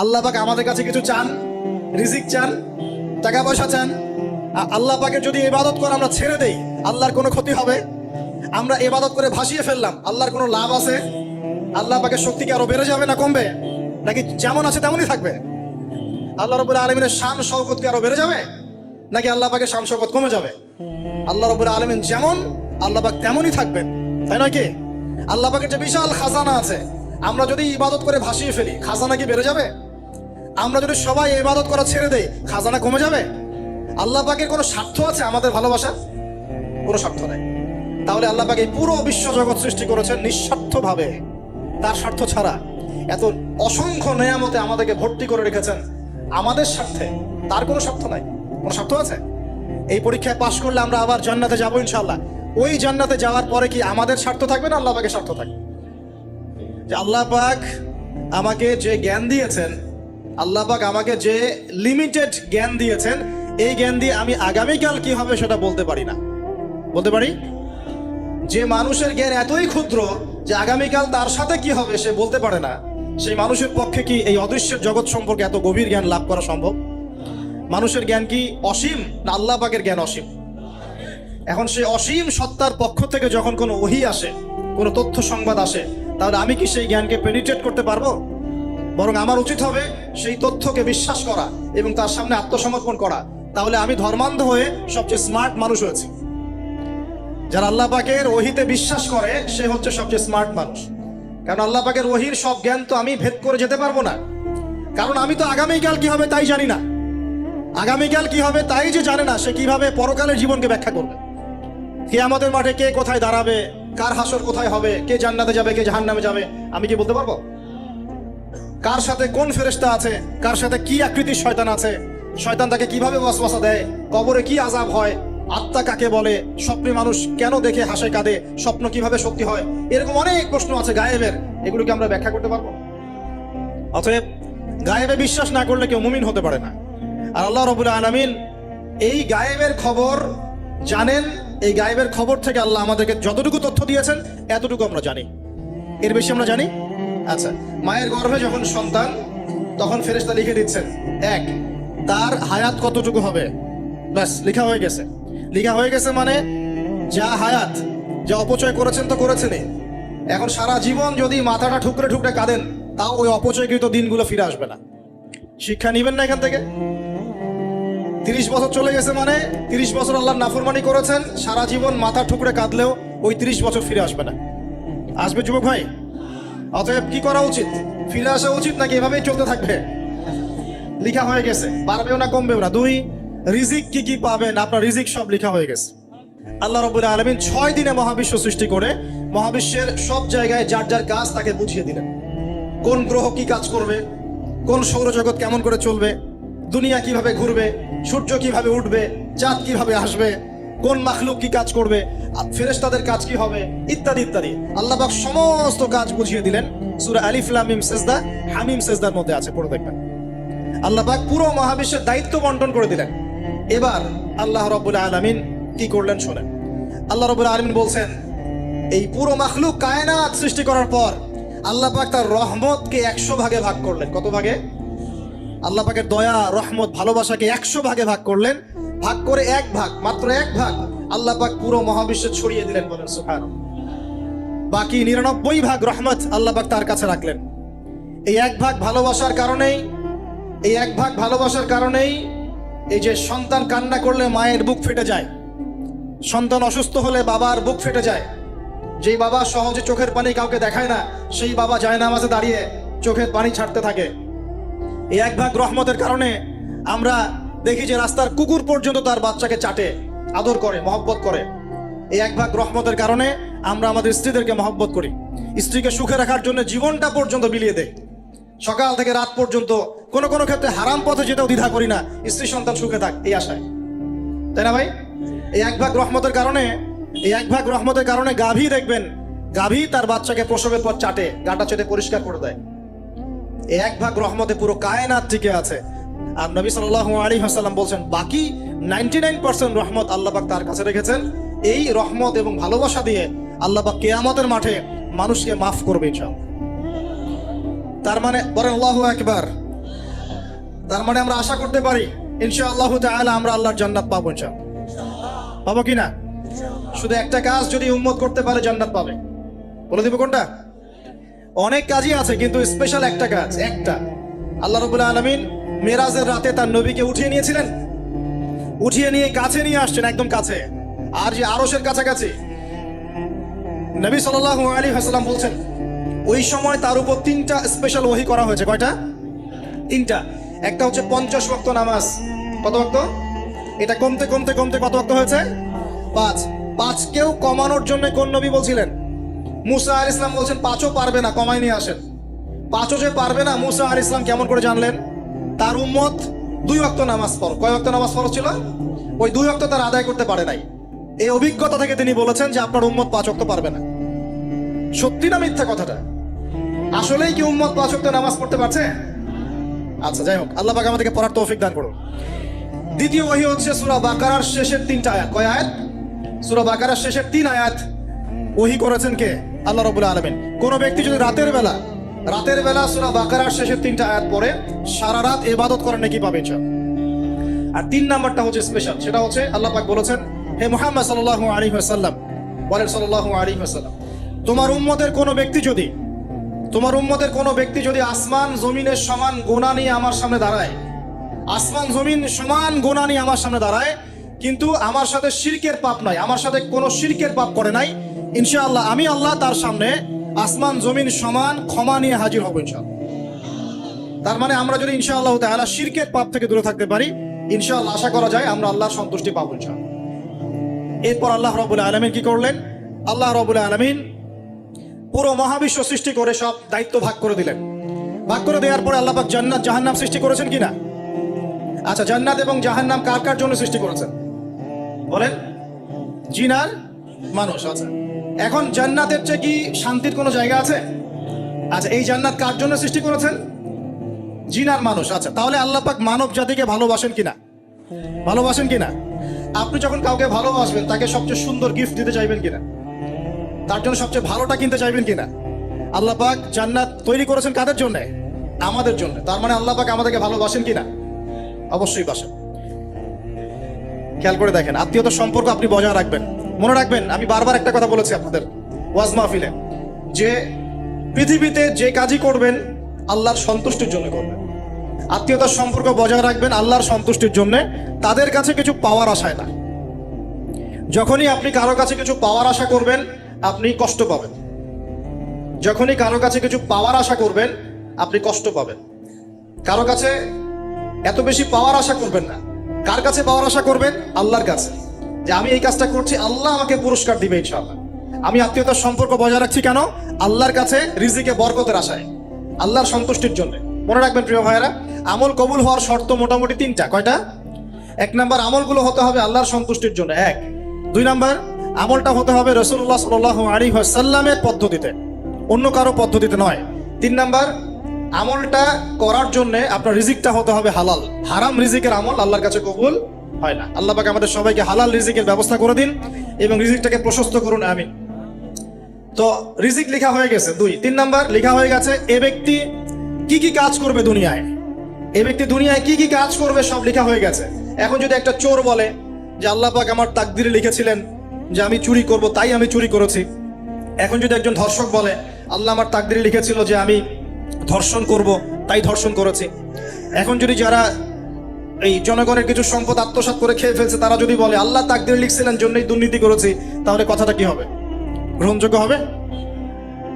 আল্লাহ পাক আমাদের কাছে কিছু চান, রিজিক চান, টাকা পয়সা চান? আল্লাহ পাকের যদি ইবাদত করে আমরা ছেড়ে দেই, আল্লাহর কোনো ক্ষতি হবে? আমরা ইবাদত করে ভাসিয়ে ফেললাম, আল্লাহর কোনো লাভ আছে? আল্লাহ পাকের শক্তি কি আরো বেড়ে যাবে না কমবে? নাকি যেমন আছে তেমনই থাকবে? আল্লাহ রাব্বুল আলামিনের শান শওকত কি আরো বেড়ে যাবে, নাকি আল্লাহ পাকের শান শওকত কমে যাবে? আল্লাহ রাব্বুল আলামিন যেমন, আল্লাহ পাক তেমনই থাকবেন, তাই নয় কি? আল্লাহ পাকের যে বিশাল খাজানা আছে, আমরা যদি ইবাদত করে ভাসিয়ে ফেলি, খাজানা কি বেড়ে যাবে? আমরা যদি সবাই ইবাদত করা ছেড়ে দেই, খাজানা কমে যাবে? আল্লাহ পাকের কোনো স্বার্থ আছে আমাদের ভালোবাসা? কোনো স্বার্থ নাই। তাহলে আল্লাহ পাক এই পুরো বিশ্ব জগৎ সৃষ্টি করেছেন নিঃস্বার্থভাবে, তার স্বার্থ ছাড়া এত অসংখ্য নেয়ামতে আমাদেরকে ভর্তি করে রেখেছেন আমাদের স্বার্থে, তার কোনো স্বার্থ নাই? কোনো স্বার্থ আছে? এই পরীক্ষায় পাশ করলে আমরা আবার জান্নাতে যাবো ইনশাআল্লাহ। ওই জান্নাতে যাওয়ার পরে কি আমাদের স্বার্থ থাকবে না আল্লাহ পাকের স্বার্থ থাকবে? যে আল্লাহ পাক আমাকে যে জ্ঞান দিয়েছেন, আল্লাহ পাক আমাকে যে লিমিটেড জ্ঞান দিয়েছেন, এই জ্ঞান দিয়ে আমি আগামীকাল কি হবে সেটা বলতে পারি না। বলতে পারি? যে মানুষের জ্ঞান এতই ক্ষুদ্র যে আগামীকাল তার সাথে কি হবে সে বলতে পারে না, সেই মানুষের পক্ষে কি এই অদৃশ্যের জগৎ সম্পর্কে এত গভীর জ্ঞান লাভ করা সম্ভব? মানুষের জ্ঞান কি অসীম না আল্লাহ পাকের জ্ঞান অসীম? এখন সেই অসীম সত্তার পক্ষ থেকে যখন কোনো ওহী আসে, কোনো তথ্য সংবাদ আসে, তাহলে আমি কি সেই জ্ঞানকে পেনিট্রেট করতে পারবো? বরং আমার উচিত হবে সেই তথ্যকে বিশ্বাস করা এবং তার সামনে আত্মসমর্পণ করা। তাহলে আমি ধর্মান্ধ হয়ে সবচেয়ে স্মার্ট মানুষ হয়েছি। যারা আল্লাহ পাকের ওহীতে বিশ্বাস করে সে হচ্ছে সবচেয়ে স্মার্ট মানুষ। কারণ আল্লাহ পাকের ওহীর সব জ্ঞান তো আমি ভেদ করে যেতে পারবো না, কারণ আমি তো আগামীকাল কি হবে তাই জানি না। আগামীকাল কি হবে তাই যে জানে না, সে কিভাবে পরকালের জীবনকে ব্যাখ্যা করবে? কিয়ামতের মাঠে কে কোথায় দাঁড়াবে, কার হাসর কোথায় হবে, কে জান্নাতে যাবে কে জাহান্নামে যাবে, আমি কি বলতে পারবো? কার সাথে কোন ফেরেশতা আছে, কার সাথে কি আকৃতির শয়তান আছে, শয়তান তাকে কিভাবে ওয়াসওয়াসা দেয়, কবরে কি আযাব হয়, আত্মা কাকে বলে, স্বপ্নে মানুষ কেন দেখে হাসে কাঁদে, স্বপ্ন কিভাবে সত্যি হয়, এরকম অনেক প্রশ্ন আছে গায়েবের। এগুলোকে আমরা ব্যাখ্যা করতে পারবো? অতএব গায়েবে বিশ্বাস না করলে কেউ মুমিন হতে পারে না। আর আল্লাহ রাব্বুল আলামিন এই গায়েবের খবর জানেন। এই গায়েবের খবর থেকে আল্লাহ আমাদেরকে যতটুকু তথ্য দিয়েছেন এতটুকু আমরা জানি। এর বেশি আমরা জানি? আচ্ছা, মায়ের গর্ভে যখন সন্তান, তখন ফেরেশতা লিখে দিচ্ছেন এক, তার হায়াত কতটুকু হবে, ব্যাস লেখা হয়ে গেছে। লেখা হয়ে গেছে মানে যা হায়াত, যা অপচয় করেছেন তো করেছেনই। এখন সারা জীবন যদি মাথাটা ঠুকরে ঠুকরে কাঁদেন, তাও ওই অপচয়কৃত দিনগুলো ফিরে আসবে না। শিক্ষা নিবেন না এখান থেকে? 30 বছর চলে গেছে মানে 30 বছর আল্লাহর নাফরমানি করেছেন, সারা জীবন মাথা ঠুকরে কাঁদলেও ওই 30 বছর ফিরে আসবে না। আসবে যুবক ভাই? অতএব কি করা উচিত? ফিরে আসা উচিত নাকি এভাবেই চলতে থাকবে? লেখা হয়ে গেছে, বাড়বেও না কমবেও না। 2, রিজিক কি কি পাবেন, আপনার রিজিক সব লেখা হয়ে গেছে। আল্লাহ রাব্বুল আলামিন 6 দিনে মহাবিশ্ব সৃষ্টি করে মহাবিশ্বের সব জায়গায় যার যার কাজ তাকে বুঝিয়ে দিলেন। কোন গ্রহ কি কাজ করবে, কোন সৌরজগৎ কেমন করে চলবে, দুনিয়া কিভাবে ঘুরবে, সূর্য কিভাবে উঠবে, চাঁদ কিভাবে আসবে, কোন মাখলুক কি কাজ করবে, ফেরেশতাদের কাজ কি হবে, ইত্যাদি ইত্যাদি। আল্লাহ পাক সমস্ত কাজ বুঝিয়ে দিলেন। সূরা আলিফ লাম মিম সিজদা, হামিম সিজদার মধ্যে আছে, পড়ে দেখবেন। আল্লাহ পাক পুরো মহাবিশ্বের দায়িত্ব বন্টন করে দিলেন। এবার আল্লাহ রাব্বুল আলামিন কি করলেন শোনেন। আল্লাহ রাব্বুল আলামিন বলছেন, এই পুরো মাখলুক কায়নাত সৃষ্টি করার পর আল্লাহ পাক তার রহমতকে 100 ভাগে ভাগ করলেন। কত ভাগে? আল্লাহ পাকের দয়া, রহমত, ভালোবাসাকে 100 ভাগে ভাগ করলেন। ভাগ করে 1 ভাগ, মাত্র 1 ভাগ আল্লাহ পাক পুরো মহাবিশ্বে ছড়িয়ে দিলেন, বলেন সুবহানাল্লাহ। বাকি 99 ভাগ রহমত আল্লাহ পাক তার কাছে রাখলেন। এই 1 ভাগ ভালোবাসার কারণেই, এই 1 ভাগ ভালোবাসার কারণেই এই যে সন্তান কান্না করলে মায়ের বুক ফেটে যায়, সন্তান অসুস্থ হলে বাবার বুক ফেটে যায়, যেই বাবা সহজে চোখের পানি কাউকে দেখায় না, সেই বাবা জায়নামাজে দাঁড়িয়ে চোখের পানি ছাড়তে থাকে। এই 1 ভাগ রহমতের কারণে আমরা দেখি যে রাস্তার কুকুর পর্যন্ত তার বাচ্চাকে চাটে, আদর করে, মহব্বত করে। এই 1 ভাগ রহমতের কারণে আমরা আমাদের স্ত্রীদেরকে মহব্বত করি, স্ত্রীকে সুখে রাখার জন্য জীবনটা পর্যন্ত বিলিয়ে দেয়। সকাল থেকে রাত পর্যন্ত কোনো কোনো ক্ষেত্রে হারাম পথে যেতেও দ্বিধা করি না, স্ত্রী সন্তান সুখে থাক এই আশায়, তাই না ভাই? এই 1 ভাগ রহমতের কারণে, এই 1 ভাগ রহমতের কারণে গাভী দেখবেন, গাভী তার বাচ্চাকে প্রসবের পর চাটে, গাটা চেটে পরিষ্কার করে দেয়। এই 1 ভাগ রহমতে পুরো কায়নাত টিকে আছে। আর নবী সাল্লাল্লাহু আলাইহি ওয়াসাল্লাম বলছেন, বাকি 99% রহমত আল্লাহ পাক তার কাছে রেখেছেন। এই রহমত এবং ভালোবাসা দিয়ে আল্লাহ পাক কিয়ামতের মাঠে মানুষকে মাফ করবে ইনশাআল্লাহ। তার মানে বলেন আল্লাহু আকবার। তার মানে আমরা আশা করতে পারি ইনশাআল্লাহ তাআলা আমরা আল্লাহর জান্নাত পাবো ইনশাআল্লাহ। পাবো কিনা? শুধু একটা কাজ যদি উম্মত করতে পারে জান্নাত পাবে। বলে দিব কোনটা? অনেক কাজই আছে, কিন্তু স্পেশাল একটা কাজ, একটা। আল্লাহ রাব্বুল আলামিন মেরাজের রাতে তার নবীকে উঠিয়ে নিয়েছিলেন, উঠিয়ে নিয়ে কাছে নিয়ে আসছেন, একদম কাছে, আর যে আরশের কাছাকাছি। নবী সাল্লাল্লাহু আলাইহি ওয়াসাল্লাম বলছেন, ওই সময় তার উপর 3টা স্পেশাল ওহী করা হয়েছে। কয়টা? 3টা। একটা হচ্ছে 50 ওয়াক্ত নামাজ। কত ওয়াক্ত? এটা কমতে কমতে কমতে কত ওয়াক্ত হয়েছে? 5। 5কেও কমানোর জন্য কোন নবী বলছিলেন? মুসা আলাইহিস সালাম বলছেন পাঁচও পারবে না, কমাই নিয়ে আসেন। পাঁচও যে পারবে না, মুসা আলাইহিস সালাম কেমন করে জানলেন? তার উম্মত 2 ওয়াক্ত নামাজ পড়ে। কয় ওয়াক্ত নামাজ ফরজ ছিল? ওই 2 ওয়াক্ত তার আদায় করতে পারে নাই। এই অভিজ্ঞতা থেকে তিনি বলেছেন যে আপনার উম্মত 5 ওয়াক্ত পারবে না। সত্যি না মিথ্যা কথাটা? আসলেই কি উম্মত 5 ওয়াক্ত নামাজ পড়তে পারছে? আচ্ছা, যাই হোক, আল্লাহ পাক আমাদেরকে পড়ার তৌফিক দান করুন। দ্বিতীয় ওহী হচ্ছে সূরা বাকারার শেষের 3টা আয়াত। কয় আয়াত? সূরা বাকারার শেষের 3 আয়াত ওহী করেছেন কে? আল্লাহ রাব্বুল আলামিন। কোন ব্যক্তি যদি রাতের বেলা সূরা বাকারার শেষের 3টা আয়াত পড়ে সারা রাত ইবাদত করার নেকি পাবে ইনশাআল্লাহ। আর 3 নাম্বারটা হচ্ছে স্পেশাল, সেটা হচ্ছে আল্লাহ পাক বলেছেন, হে মুহাম্মদ সাল্লাল্লাহু আলাইহি ওয়াসাল্লাম, বলেন সাল্লাল্লাহু আলাইহি ওয়াসাল্লাম, তোমার উম্মতের কোনো ব্যক্তি যদি আসমান জমিনের সমান গুনাহ নিয়ে আমার সামনে দাঁড়ায়, আসমান জমিন সমান গুনাহ নিয়ে আমার সামনে দাঁড়ায়, কিন্তু আমার সাথে শিরকের পাপ নাই, আমার সাথে কোনো শিরকের পাপ করে নাই, ইনশাআল্লাহ আমি আল্লাহ তার সামনে আসমান জমিন সমান ক্ষমা নিয়ে হাজির হব ইনশাআল্লাহ। তার মানে আমরা যদি ইনশাআল্লাহ তাআলা শিরকের পাপ থেকে দূরে থাকতে পারি, ইনশাআল্লাহ আশা করা যায় আমরা আল্লাহর সন্তুষ্টি পাবো ইনশাআল্লাহ। এরপর আল্লাহ রাব্বুল আলামিন কি করলেন? আল্লাহ রাব্বুল আলামিন পুরো মহাবিশ্ব সৃষ্টি করে সব দায়িত্ব ভাগ করে দিলেন। ভাগ করে দেওয়ার পরে আল্লাহ পাক জান্নাত জাহান্নাম সৃষ্টি করেছেন কিনা? আচ্ছা, জান্নাত এবং জাহান্নাম কার কার জন্য সৃষ্টি করেছেন বলেন? জিন আর মানুষ। আচ্ছা, এখন জান্নাতের চেয়ে কি শান্তির কোনো জায়গা আছে? আচ্ছা, এই জান্নাত কার জন্য সৃষ্টি করেছেন? জিন আর মানুষ। আচ্ছা, তাহলে আল্লাহ পাক মানব জাতিকে ভালোবাসেন কিনা? ভালোবাসেন কিনা? আপনি যখন কাউকে ভালোবাসবেন তাকে সবচেয়ে সুন্দর গিফট দিতে চাইবেন কিনা? তার জন্য সবচেয়ে ভালোটা কিনতে চাইবেন কিনা? আল্লাহ পাক জান্নাত তৈরি করেছেন কাদের জন্য? আমাদের জন্য। তার মানে আল্লাহ পাক আমাদেরকে ভালোবাসেন কিনা? অবশ্যই বাসেন। খেয়াল করে দেখেন, আত্মীয়তার সম্পর্ক আপনি বজায় রাখবেন। মনে রাখবেন, আমি বারবার একটা কথা বলেছি আপনাদের ওয়াজ মাহফিলে, যে পৃথিবীতে যে কাজই করবেন আল্লাহর সন্তুষ্টির জন্য করবেন। আত্মীয়তার সম্পর্ক বজায় রাখবেন আল্লাহর সন্তুষ্টির জন্য, তাদের কাছে কিছু পাওয়ার আশায় না। যখনই আপনি কারো কাছে কিছু পাওয়ার আশা করবেন আপনি কষ্ট পাবেন। যখনই কারো কাছে কিছু পাওয়ার আশা করবেন আপনি কষ্ট পাবেন। কারো কাছে এত বেশি পাওয়ার আশা করবেন না। কার কাছে পাওয়ার আশা করবেন? আল্লাহর কাছে, যে আমি এই কাজটা করছি, আল্লাহ আমাকে পুরস্কার দিবে ইনশাআল্লাহ। আমি আত্মীয়তার সম্পর্ক বজায় রাখছি কেন? আল্লাহর কাছে রিজিকে বরকতের আশায়, আল্লাহর সন্তুষ্টির জন্য। মনে রাখবেন প্রিয় ভাইয়েরা, আমল কবুল হওয়ার শর্ত মোটামুটি 3টা। কয়টা? 1 নাম্বার, আমলগুলো হতে হবে আল্লাহর সন্তুষ্টির জন্য। 1। 2 নাম্বার, আমলটা হতে হবে রাসূলুল্লাহ সাল্লাল্লাহু আলাইহি ওয়াসাল্লামের পদ্ধতিতে, অন্য কারো পদ্ধতিতে নয়। 3 নাম্বার, আমলটা করার জন্য আপনার রিজিকটা হতে হবে হালাল। হারাম রিজিকের আমল আল্লাহর কাছে কবুল হয় না। আল্লাহ পাক আমাদের সবাইকে হালাল রিজিকের ব্যবস্থা করে দিন এবং রিজিকটাকে প্রশস্ত করুন, আমিন। তো রিজিক লেখা হয়ে গেছে 2। 3 নাম্বার লেখা হয়ে গেছে এ ব্যক্তি কি কি কাজ করবে দুনিয়ায়, এ ব্যক্তি দুনিয়ায় কি কি কাজ করবে সব লেখা হয়ে গেছে। এখন যদি একটা চোর বলে যে আল্লাহ পাক আমার তাকদিরে লিখেছিলেন যে আমি চুরি করব, তাই আমি চুরি করেছি। এখন যদি একজন ধর্ষক বলে আল্লাহ আমার তাকদিরে লিখেছিল যে আমি ধর্ষণ করব, তাই ধর্ষণ করেছি। এখন যদি যারা এই জনগণের কিছু সম্পদ আত্মসাৎ করে খেয়ে ফেলছে তারা যদি বলে আল্লাহ তাকদিরে লিখছিলেন জন্যই দুর্নীতি করেছি, তাহলে কথাটা কি হবে? গ্রহণযোগ্য হবে?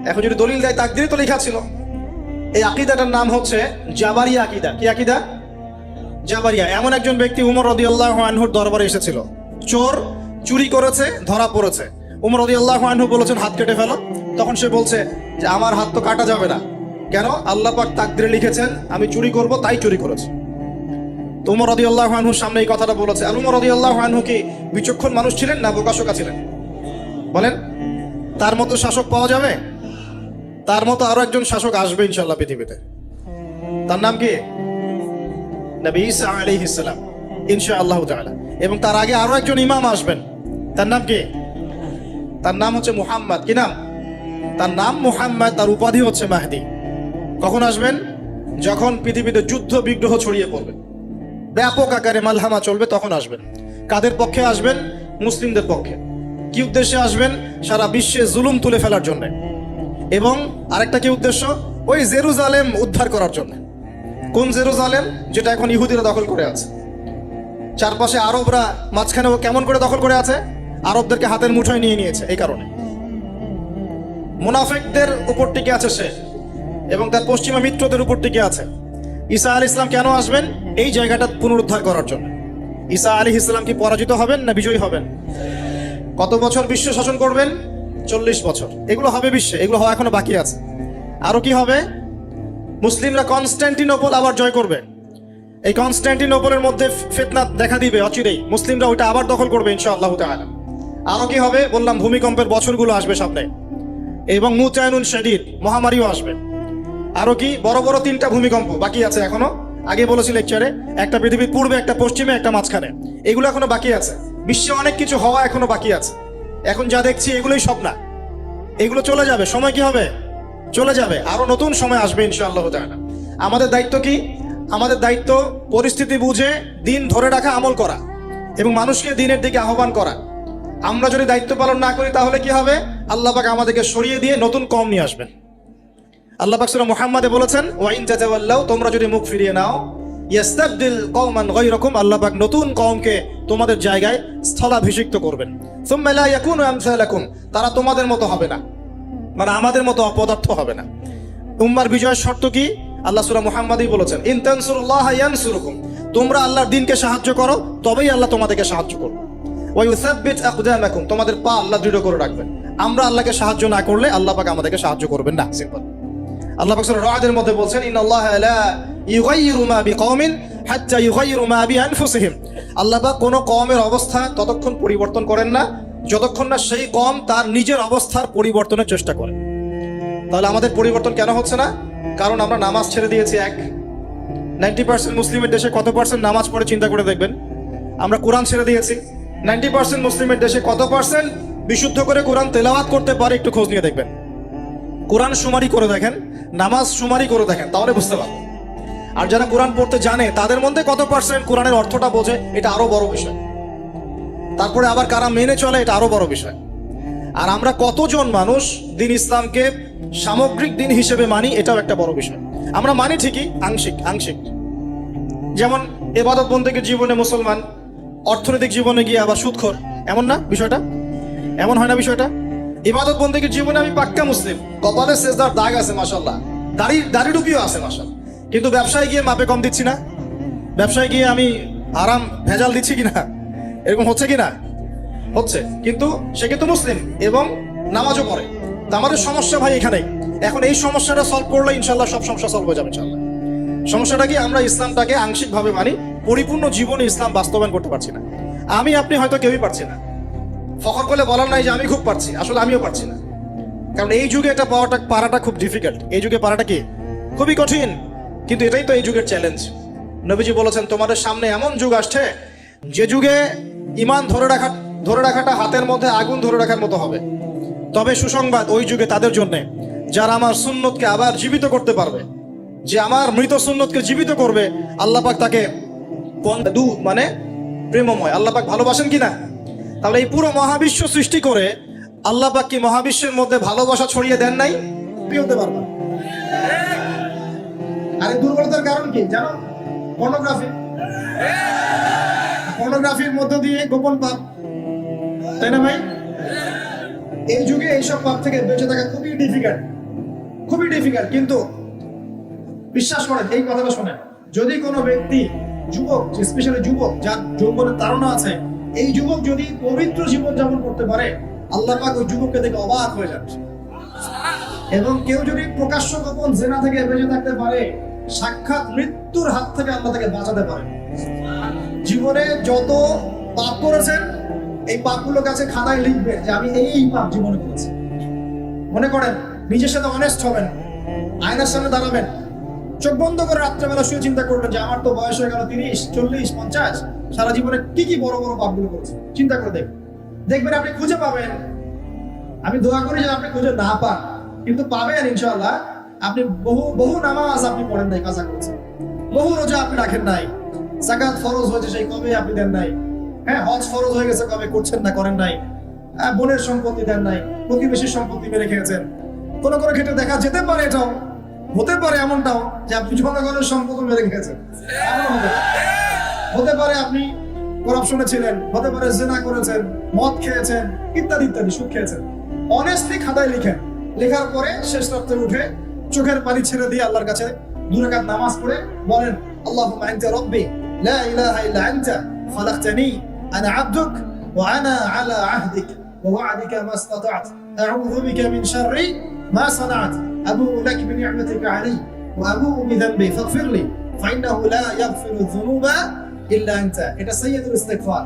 এখন যদি দলিল দেয় তাকদিরে তো লেখা ছিল। এই আকীদাটার নাম হচ্ছে জাবারিয়া আকীদা। কি আকীদা? জাবারিয়া। এমন একজন ব্যক্তি উমর রাদিয়াল্লাহু আনহুর দরবারে এসেছিল, চোর চুরি করেছে, ধরা পড়েছে। উমর রাদিয়াল্লাহু আনহু বলেছেন হাত কেটে ফেলো। তখন সে বলছে যে আমার হাত তো কাটা যাবে না, কেন? আল্লাহ পাক তাকদিরে লিখেছেন আমি চুরি করব, তাই চুরি করেছি। তো উমর রাদিয়াল্লাহু আনহুর সামনে এই কথাটা বলেছে। আর উমর রাদিয়াল্লাহু আনহু কি বিচক্ষণ মানুষ ছিলেন না বোকাশোকা ছিলেন? বলেন, তার মতো শাসক পাওয়া যাবে? তার মতো আরো একজন শাসক আসবে ইনশাআল্লাহ পৃথিবীতে। তার নাম কি? নবী ঈসা আলাইহিস সালাম, ইনশাআল্লাহ তাআলা। এবং তার আগে আরো একজন ইমাম আসবেন। তার নাম কি? তার নাম হচ্ছে মুহাম্মদ। কি নাম? তার নাম মুহাম্মদ, তার উপাধি হচ্ছে মাহদী। কখন আসবেন? যখন পৃথিবীতে যুদ্ধ বিগ্রহ ছড়িয়ে পড়বে, ব্যাপক আকারে মালহামা চলবে, তখন আসবেন। কাদের পক্ষে আসবেন? মুসলিমদের পক্ষে। কি উদ্দেশ্যে আসবেন? সারা বিশ্বে জুলুম তুলে ফেলার জন্য। এবং আরেকটা কি উদ্দেশ্য? ওই জেরুজালেম উদ্ধার করার জন্য। কোন জেরুজালেম? যেটা এখন ইহুদিরা দখল করে আছে। চারপাশে আরবরা মাঝখানে কেমন করে দখল করে আছে? আরবদেরকে হাতের মুঠোয় নিয়ে নিয়েছে। এই কারণে মুনাফিকদের উপর টিকে আছে সে, এবং তার পশ্চিমা মিত্রদের উপর টিকে আছে। ঈসা আলাইহিস সালাম কেন আসবেন? এই জায়গাটা পুনরুদ্ধার করার জন্য। ঈসা আলাইহিস সালাম কি পরাজিত হবেন না বিজয়ী হবেন? কত বছর বিশ্ব শাসন করবেন? 40 বছর। এগুলো হবে বিশ্বে, এগুলো হওয়া এখনো বাকি আছে। আরো কি হবে? মুসলিমরা কনস্ট্যান্টিনোপল আবার জয় করবে। এই কনস্ট্যান্টিনোপলের মধ্যে ফিতনা দেখা দিবে অচিরেই, মুসলিমরা ওইটা আবার দখল করবে ইনশাআল্লাহ তাআলা। আরো কি হবে বললাম, ভূমিকম্পের বছরগুলো আসবে সামনে, এবং মুতায়নুন শাদীদ, মহামারীও আসবে। আরো কি, বড় বড় 3টা ভূমিকম্প বাকি আছে এখনো। আগে বলেছি লেকচারে, একটা পৃথিবীর পূর্বে, একটা পশ্চিমে, একটা মাঝখানে। এগুলো এখনো বাকি আছে। বিশ্বে অনেক কিছু হওয়া এখনো বাকি আছে। এখন যা দেখছি এগুলোই সব না, এগুলো চলে যাবে। সময় কি হবে? চলে যাবে। আরো নতুন সময় আসবে ইনশাআল্লাহ তাআলা। আমাদের দায়িত্ব কি? আমাদের দায়িত্ব পরিস্থিতি বুঝে দিন ধরে রাখা, আমল করা এবং মানুষকে দিনের দিকে আহ্বান করা। আমরা যদি দায়িত্ব পালন না করি তাহলে কি হবে? আল্লাহ পাক আমাদেরকে সরিয়ে দিয়ে নতুন কওম নিয়ে আসবেন। আল্লাহ পাক সূরা মুহাম্মাদে বলেছেন, ওয়া ইন তাতাওয়াল্লাউ, তোমরা যদি মুখ ফিরিয়ে নাও, ইয়াস্তাবদিল কওমান গায়রাকুম, আল্লাহ পাক নতুন কওমকে তোমাদের জায়গায় স্থলাভিষিক্ত করবেন। সুম্মা লা ইয়াকুনু আমসালাকুম, তারা তোমাদের মতো হবে না, মানে আমাদের মতো অপদার্থ হবে না। উম্মার বিজয়ের শর্ত কি? আল্লাহ সূরা মুহাম্মাদেই বলেছেন, ইন তানসুরুল্লাহা ইয়ানসুরুকুম, তোমরা আল্লাহর দ্বীনকে সাহায্য করো তবেই আল্লাহ তোমাদেরকে সাহায্য করবে। ওয়া ইউসাব্বিত আকদামাকুম, তোমাদের পা আল্লাহ দৃঢ় করে রাখবেন। আমরা আল্লাহকে সাহায্য না করলে আল্লাহ পাক আমাদেরকে সাহায্য করবেন না। সিম্পল। আল্লাহ পাক সূরা রা'দের মধ্যে বলেন, ইন্নাল্লাহা লা ইউগাইয়িরু মা বিকওমিন হাত্তা ইউগাইয়িরু মা বিআনফুসিহিম, আল্লাহ পাক কোন কওমের অবস্থা ততক্ষণ পরিবর্তন করেন না যতক্ষণ না সেই কওম তার নিজের অবস্থার পরিবর্তনের চেষ্টা করে। তাহলে আমাদের পরিবর্তন কেন হচ্ছে না? কারণ আমরা নামাজ ছেড়ে দিয়েছি। 90% মুসলিমের দেশে কত পার্সেন্ট নামাজ পড়ে চিন্তা করে দেখবেন। আমরা কোরআন ছেড়ে দিয়েছি। 90% মুসলিমের দেশে কত পার্সেন্ট বিশুদ্ধ করে কোরআন তেলাওয়াত করতে পারে একটু খোঁজ নিয়ে দেখবেন। কোরআন শুমারি করে দেখেন, নামাজ শুমারি করে দেখেন, তাহলে বুঝতে পারবেন। আর যারা কোরআন পড়তে জানে তাদের মধ্যে কত পার্সেন্ট কোরআনের অর্থটা বোঝে, এটা আরো বড় বিষয়। তারপরে আবার কারা মেনে চলে, এটা আরো বড় বিষয়। আর আমরা কতজন মানুষ দিন ইসলামকে সামগ্রিক দিন হিসেবে মানি, এটাও একটা বড় বিষয়। আমরা মানি ঠিকই, আংশিক। যেমন ইবাদত বন্দেগীর জীবনে মুসলমান, অর্থনৈতিক জীবনে গিয়ে আবার সুদখোর, এমন না বিষয়টা? এমন হয় না বিষয়টা? ইবাদত বন্দেগীর জীবনে আমি পাক্কা মুসলিম, কপালে সেজদার দাগ আছে মাশাআল্লাহ, দাড়ি টুপিও আছে মাশাআল্লাহ, কিন্তু ব্যবসায় গিয়ে মাপে কম দিচ্ছি না, ব্যবসায় গিয়ে আমি আরাম ভেজাল দিচ্ছি কিনা, এরকম হচ্ছে কিনা? হচ্ছে। কিন্তু সে কিন্তু মুসলিম এবং নামাজও পড়ে। তো আমাদের সমস্যা ভাই এখানেই। এখন এই সমস্যাটা সলভ করলে ইনশাল্লাহ সব সমস্যা সলভ হয়ে যাবে ইনশাল্লাহ। সমস্যাটা কি? আমরা ইসলামটাকে আংশিকভাবে মানি, পরিপূর্ণ জীবনে ইসলাম বাস্তবায়ন করতে পারছি না। আমি আপনি হয়তো কেউই পারছি না। ফখর করলে বলার নাই যে আমি খুব পারছি, আসলে আমিও পারছি না। কারণ এই যুগে এটা পারাটা খুব ডিফিকাল্ট। এই যুগে পারাটা কি খুবই কঠিন, কিন্তু এটাই তো এই যুগের চ্যালেঞ্জ। নবীজি বলেছেন, তোমাদের সামনে এমন যুগ আসছে যে যুগে ঈমান ধরে রাখাটা হাতের মধ্যে আগুন ধরে রাখার মতো হবে। তবে সুসংবাদ ওই যুগে তাদের জন্য যারা আমার সুন্নতকে আবার জীবিত করতে পারবে, যে আমার মৃত সুন্নতকে জীবিত করবে। আল্লাহ পাক তাকে মানে প্রেমময়, আল্লাহ পাক ভালোবাসেন কিনা? তাহলে এই পুরো মহাবিশ্ব সৃষ্টি করে আল্লাহ পাক কি মহাবিশ্বের মধ্যে ভালোবাসা ছড়িয়ে দেন নাই? হতে পারবে। আর এই দুর্বলতার কারণ কি জানো? পর্নোগ্রাফির মধ্য দিয়ে গোপন পাপ, তাই না ভাই? এই যুগে এইসব পাপ থেকে বেঁচে থাকা খুবই ডিফিকাল্ট। কিন্তু বিশ্বাস করেন, এই কথাটা শোনেন, যদি কোনো ব্যক্তি, যুবক, স্পেশালি যুবক যার যৌবনের তাড়না আছে, এই যুবক যদি পবিত্র জীবন যাপন করতে পারে, আল্লাহ পাক ওই যুবককে দেখে অবাক হয়ে যাবে। এবং কেউ যদি প্রকাশ্য গোপন জেনা থেকে বেঁচে থাকতে পারে, সাক্ষাৎ মৃত্যুর হাত থেকে আল্লাহ তাকে বাঁচাতে পারে। জীবনে যত পাপ করেছেন, এই পাপগুলো কাছে খাতায় লিখবেন যে আমি এই পাপ জীবনে করেছি। মনে করেন, নিজের সাথে অনেস্ট হবেন, আয়নার সামনে দাঁড়াবেন, চোখ বন্ধ করে রাত্রেবেলা শুয়ে চিন্তা করবেন যে আমার তো বয়স হয়ে গেল 30, 40, 50, সারা জীবনে কি বড় বড় পাপগুলো করেছে। চিন্তা করে দেখবেন আপনি খুঁজে পাবেন। আমি দোয়া করি যে আপনি খুঁজে না পান, কিন্তু পাবেন ইনশাআল্লাহ। আপনি বহু নামাজ আপনি পড়েন নাই, কাজা করেছেন, বহু রোজা আপনি রাখেন নাই, যাকাত ফরজ হয়েছে সেই কবে আপনি দেন নাই, হ্যাঁ হজ ফরজ হয়ে গেছে কবে করছেন না, করেন নাই, বোনের সম্পত্তি দেন নাই, প্রতিবেশীর সম্পত্তি মেরে খেয়েছেন। কোনো ক্ষেত্রে দেখা যেতে পারে, এটাও হতে পারে এমনটাও যে আপনি জনগণের সম্পত্তি মেরে খেয়েছেন, হতে পারে আপনি করাপশনে ছিলেন, হতে পারে জিনা করেছেন, মদ খেয়েছেন, ইত্যাদি সুদ খেয়েছেন। অনেস্টলি খাতায় লিখেন, লেখার পরে শেষ রাত্রে উঠে চোখের পানি ছেড়ে দিয়ে আল্লাহর কাছে 2 রাকাত নামাজ পড়ে বলেন, আল্লাহুম্মা আনতা রাব্বি লা ইলাহা ইল্লা আনতা খালাকতানি আনা আবদুক ওয়া আনা আলা আহদিক ওয়া ওয়া'দিকা মাসতাতা'ত আউযু বিকা মিন শাররি মা সানাত আবুউ লাক বিনি'মাতিকা আলাইহি ওয়া আবুউ বিযানবি ফাগফিরলি ফাইন্নাহু লা ইয়াগফিরু যুনুবা ইল্লা আনতা। এটা সাইয়্যিদুল ইস্তিগফার,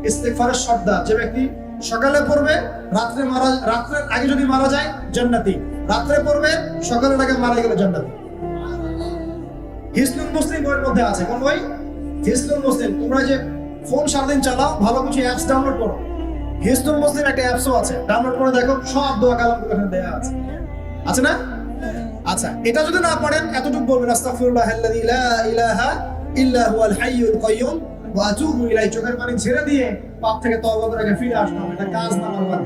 ইস্তিগফারের সর্দার। যে ব্যক্তি সকালে পড়বে, রাত্রের আগে যদি মারা যায় জান্নাতি, রাত্রে পড়বে সকালের আগে মারা গেলে জান্নাতি। হিসনুল মুসলিম বইয়ের মধ্যে আছে। কোন বই? হিসনুল মুসলিম। তোমরা যে ফোন সারাদিন চালাও, ভালো কিছু অ্যাপস ডাউনলোড করো। হিসনুল মুসলিম একটা অ্যাপসও আছে, ডাউনলোড করে দেখো, সব দোয়া কালামগুলো এখানে দেয়া আছে, আছে না? আচ্ছা, এটা যদি না পড়েন এতটুকু বলবেন আস্তাগফিরুল্লাহাল্লাযী লা ইলাহা ইল্লা হুয়াল হাইয়ুল কাইয়্যুম ওয়া আতুবু ইলাইহি। চোখের পানি ছেড়ে দিয়ে পাপ থেকে তওবা করে ফিরে আসতে হবে। এটা কাজ নাম্বার 1।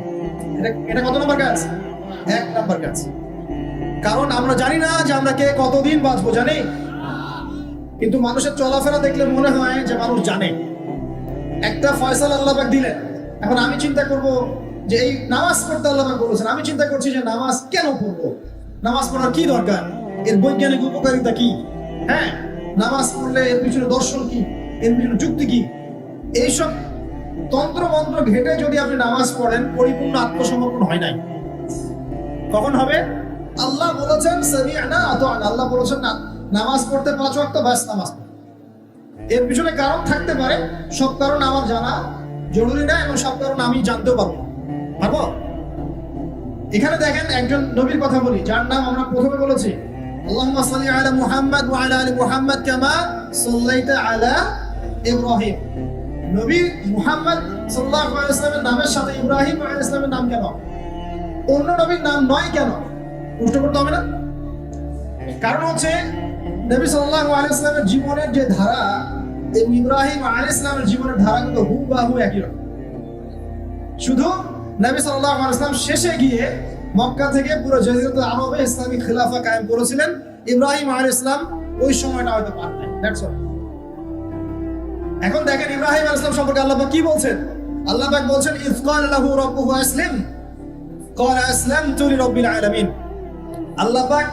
এটা কত নম্বর কাজ? 1 নাম্বার কাজ। কারণ আমরা জানি না যে আমরা কে কতদিন বাঁচবো, জানি? কিন্তু মানুষের চলাফেরা দেখলে মনে হয় যে মানুষ জানে। একটা ফয়সালা আল্লাহ পাক দিলেন, এখন আমি চিন্তা করব যে এই নামাজ পড়তে আল্লাহ পাক বলেছেন, আমি চিন্তা করছি যে নামাজ কেন পড়বো, নামাজ পড়ার কি দরকার, এর বৈজ্ঞানিক উপকারিতা কি, হ্যাঁ, নামাজ পড়লে এর পিছনে দর্শন কি, এর পিছনে যুক্তি কি, এইসব তন্ত্র মন্ত্র ঘেটে যদি আপনি নামাজ পড়েন, পরিপূর্ণ আত্মসমর্পণ হয় নাই। কখন হবে? আল্লাহ বলেছেন সামি'না আতা'না, আল্লাহ বলেছেন না নামাজ পড়তে 5 ওয়াক্ত, বাস নামাজ। এর পিছনে কারণ থাকতে পারে, সব কারণ আমার জানা জরুরি না, এবং সব কারণ আমি জানতেও পারবো। এখানে দেখেন একজন নবীর কথা বলি, যার নাম আমরা প্রথমে বলেছি, আল্লাহুম্মা সাল্লি আলা মুহাম্মাদ ওয়া আলা আলি মুহাম্মাদ কামা সাল্লাইতা আলা ইব্রাহিম। নবী মুহাম্মদ সাল্লাল্লাহু আলাইহি ওয়াসাল্লামের নামের সাথে ইব্রাহিম আলাইহিস সালামের নাম কেন, অন্য নবীর নাম নয় কেন? প্রশ্ন করতে হবে না? কারণ হচ্ছে নবী সাল্লাল্লাহু আলাইহি ওয়াসাল্লামের জীবনের যে ধারা এবং ইব্রাহিম আলাইহিস সালামের জীবনের ধারা কিন্তু হুবহু একই রকম। শুধু নবী সাল্লাল্লাহু আলাইহি ওয়াসাল্লাম শেষে গিয়ে মক্কা থেকে পুরো জাজিরাতুল আরবে ইসলামিক খিলাফা কায়েম করেছিলেন। ইব্রাহিম আলাইহিস সালাম ওই সময়টা হয়তো পার নাই। That's all. এখন দেখেন ইব্রাহিম আলাইহিস সালাম সম্পর্কে আল্লাহ পাক কি বলছেন? আল্লাহ পাক বলছেন ইয ক্বালা লাহু রাব্বুহু আসলিম ক্বালা আসলামতু লিরাব্বিল আলামিন। আল্লাহ পাক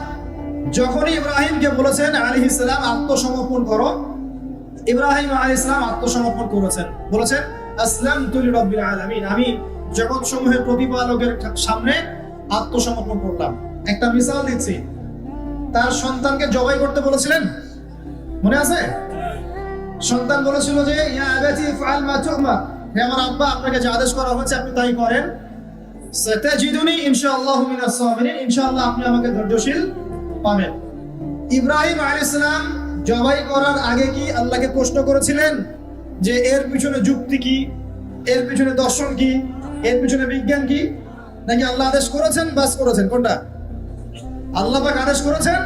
যখনই ইব্রাহিমকে বলেছেন আলাইহিস সালাম আত্মসমর্পণ করো, ইব্রাহিম আলাইহিস সালাম আত্মসমর্পণ করেছেন, বলেছেন আসলামতু লিরাব্বিল আলামিন, আমি জগৎ সমূহের প্রতিপালকের সামনে আত্মসমর্পণ করলাম। একটা মিসাল দিচ্ছি, তার সন্তানকে জবাই করতে বলেছিলেন, মনে আছে? সন্তান বলেছিল যে ইয়া আবাতি ফাআল মা তু'মার, হে আমার আব্বা, আপনাকে যে আদেশ করা হয়েছে আপনি তাই করেন। সাতাজিদুনি ইনশাআল্লাহু মিনাস সাবিরিন, ইনশাআল্লাহ আপনি আমাকে ধৈর্যশীল পাবেন। ইব্রাহিম আলাইহিস সালাম জবাই করার আগে কি আল্লাহকে প্রশ্ন করেছিলেন যে এর পিছনে যুক্তি কি, এর পিছনে দর্শন কি, এর পিছনে বিজ্ঞান কি? নাকি আল্লাহ আদেশ করেছেন, বাস করেছেন? কোনটা? আল্লাহ পাক আদেশ করেছেন,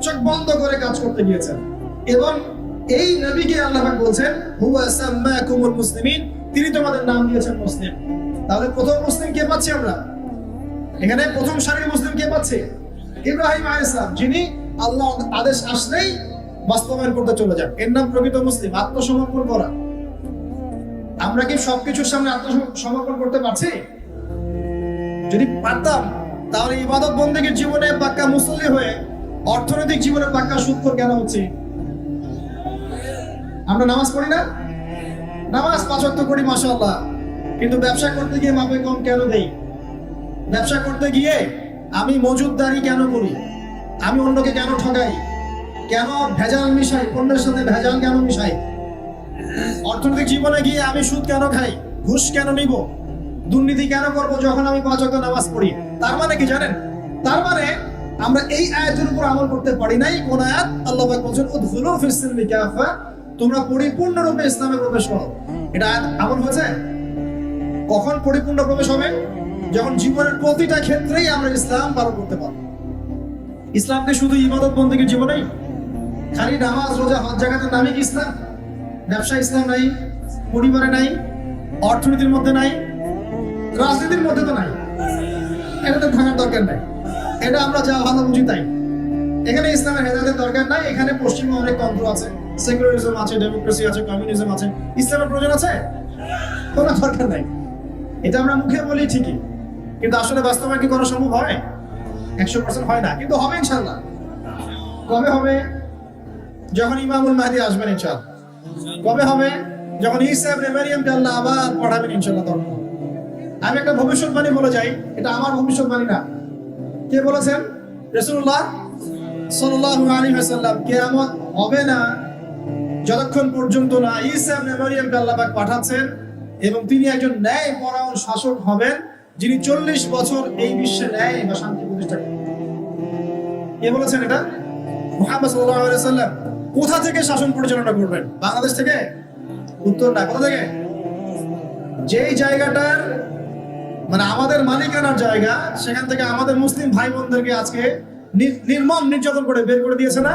চোখ বন্ধ করে কাজ করতে গিয়েছেন। এবং এই নবীকে আল্লাহ পাক বলছেন হুয়া সাম্মাকুমুল মুসলিমিন, তিনি তোমাদের নাম দিয়েছেন মুসলিম। তাহলে প্রথম মুসলিম কে পাচ্ছি আমরা এখানে? প্রথম সারির মুসলিম কে পাচ্ছি? ইব্রাহিম আলাইহিস সালাম, যিনি আল্লাহ আদেশ আসলেই বাস্তবায়ন করতে চলে যান। এর নাম প্রকৃত মুসলিম, আত্মসমর্পণ করা। আমরা কি সবকিছুর সামনে আত্মসমর্পণ করতে পারছি? যদি পারতাম তাহলে ইবাদত বন্দেগীর জীবনে পাক্কা মুসল্লি হয়ে অর্থনৈতিক জীবনে পাক্কা সুদখোর কেন হচ্ছে? আমরা নামাজ পড়ি না? নামাজ 5 ওয়াক্ত করি মাশাআল্লাহ, কিন্তু ব্যবসা করতে গিয়ে মাপে কম কেন দেই? ব্যবসা করতে গিয়ে আমি মজুদদারি কেন করি? আমি অন্যকে কেন ঠকাই? কেন ভেজাল মিশাই? পণ্যের সাথে ভেজাল কেন মিশাই? অর্থনৈতিক জীবনে গিয়ে আমি সুদ কেন খাই? ঘুষ কেন নিব? দুর্নীতি কেন করব যখন আমি 5 ওয়াক্ত নামাজ পড়ি? তার মানে কি জানেন? তার মানে আমরা এই আয়াতের উপর আমল করতে পারি নাই। কোন আয়াত? আল্লাহ পাক বলেন উদখুলু ফিস সিলমি কাফা, তোমরা পরিপূর্ণরূপে ইসলামে প্রবেশ করো। এটা আয়াত আমল হয়েছে? কখন পরিপূর্ণ প্রবেশ হবে? যখন জীবনের প্রতিটা ক্ষেত্রেই আমরা ইসলাম পালন করতে পারব। ইসলামকে শুধু ইবাদত বন্দেগীর জীবনেই, খালি নামাজ রোজা হজ জাকাতের নামে কি ইসলাম? ব্যবসা ইসলাম নাই, পরিবারে নাই, অর্থনীতির মধ্যে নাই, রাজনীতির মধ্যে তো নাই। এটাতে থাকার দরকার নাই। এটা আমরা যা ভালো বুঝি তাই। এখানে ইসলামের হেদায়েতের দরকার নাই। এখানে পশ্চিমে অনেক তন্ত্র আছে, সেকুলারিজম আছে, ডেমোক্রেসি আছে, কমিউনিজম আছে। ইসলামের প্রয়োজন আছে? কোনো দরকার নাই। এটা আমরা মুখে বলি ঠিকই, কিন্তু আসলে বাস্তবায়ন কি করা সম্ভব হয়? 100% হয় না, কিন্তু হবে ইনশাআল্লাহ। কবে হবে? যখন ইমামুল মাহদি আসবেন ইনশাআল্লাহ। কবে হবে? যখন ঈসা ইবনে মারইয়ামকে আল্লাহ আবার পড়াবেন ইনশাআল্লাহ। তখন আমি একটা ভবিষ্যৎবাণী বলে যাই, এটা আমার ভবিষ্যৎবাণী না। কে বলেছেন? রাসূলুল্লাহ সাল্লাল্লাহু আলাইহি ওয়াসাল্লাম। কিয়ামত হবে না যতক্ষণ পর্যন্ত না ঈসা ইবনে মারইয়ামকে আল্লাহ পাক পাঠাচ্ছেন এবং তিনি একজন ন্যায়পরায়ণ শাসক হবেন, যিনি 40 বছর এই বিশ্বে ন্যায় বা শান্তি প্রতিষ্ঠা করবেন। কে বলেছেন এটা? মুহাম্মদ সাল্লাল্লাহু আলাইহি ওয়াসাল্লাম। কোথা থেকে শাসন পরিচালনা করবেন? বাংলাদেশ থেকে? উত্তর না, কোথা থেকে? যেই জায়গাটার মানে আমাদের মালিকানার জায়গা, সেখান থেকে আমাদের মুসলিম ভাই বোনদেরকে আজকে নির্মম নির্যাতন করে বের করে দিয়েছে না,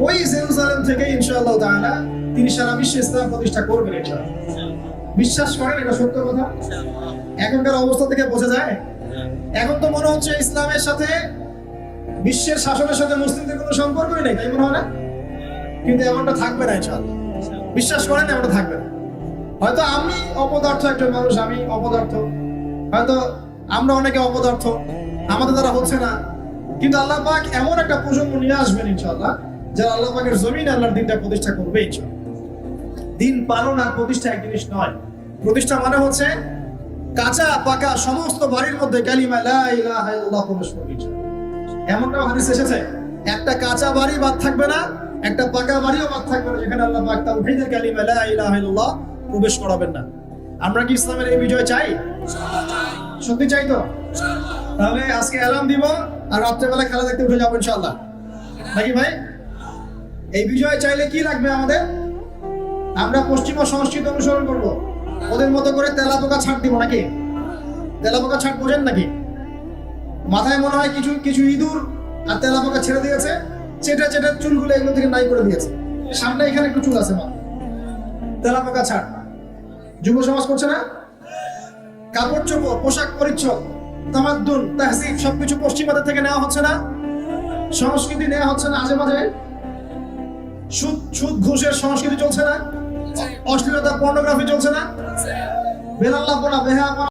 ওই জেরুজালেম থেকে ইনশাআল্লাহ তাআলা তিনি সারা বিশ্বে ইসলাম প্রতিষ্ঠা করবেন। ইনশাআল্লাহ বিশ্বাস করেন? এটা সত্য কথা। এখনকার অবস্থা থেকে বোঝা যায়। এখন তো মনে হচ্ছে ইসলামের সাথে বিশ্বের শাসনের সাথে মুসলিমদের কোনো সম্পর্কই নেই, তাই মনে হয় না? কিন্তু এমনটা থাকবে না ইনশাআল্লাহ। বিশ্বাস করেন, এমনটা থাকবে না। হয়তো আমি অপদার্থ একজন মানুষ, আমি অপদার্থ, হয়তো আমরা অনেকে অপদার্থ, আমাদের দ্বারা হচ্ছে না, কিন্তু আল্লাহ পাক এমন একটা প্রজন্ম নিয়ে আসবেন ইনশাআল্লাহ, যারা আল্লাহ পাকের জমিনে আল্লাহর দিনটা প্রতিষ্ঠা করবে ইনশাআল্লাহ। দিন পালন আর প্রতিষ্ঠা এক জিনিস নয়। প্রতিষ্ঠা মানে হচ্ছে কাঁচা পাকা সমস্ত বাড়ির মধ্যে কালিমা লা ইলাহা ইল্লাল্লাহ প্রবেশ করবে ইনশাআল্লাহ। এমনটাও হাদিস এসেছে, একটা কাঁচা বাড়ি বাদ থাকবে না, একটা পাকা বাড়িও বাদ থাকবে না যেখানে আল্লাহ পাক তাওহীদের কালিমা লা ইলাহা ইল্লাল্লাহ প্রবেশ করাবেন না। আমরা কি ইসলামের এই বিজয় চাই? সত্যি চাই তো? তাহলে আজকে অ্যালার্ম দিব আর রাত্রেবেলা খেলা দেখতে উঠে যাবো ইনশাআল্লাহ, নাকি ভাই? এই বিজয় চাইলে কি লাগবে আমাদের? আমরা পশ্চিমা সংস্কৃতি অনুসরণ করব, ওদের মতো করে তেলাপোকা ছাড় দিব নাকি? তেলাপোকা ছাড় বোঝেন নাকি? মাথায় মনে হয় কিছু কিছু ইঁদুর আর তেলাপোকা ছেড়ে দিয়েছে, চেটে চেটে চুলগুলো এগুলো থেকে নাই করে দিয়েছে, সামনে এখানে একটু চুল আছে, মাথা তেলাপোকা ছাড়। যুব সমাজ করছে না? কাপড় চোপড়, পোশাক পরিচ্ছদ, তামাদ্দুন, তাহজিব সবকিছু পশ্চিমাদের থেকে নেওয়া হচ্ছে না? সংস্কৃতি নেওয়া হচ্ছে না? আজে বাজে সুদ ঘুষের সংস্কৃতি চলছে না? অশ্লীলতা, পর্নোগ্রাফি চলছে না? বেলাল্লাপনা, বেহায়াপনা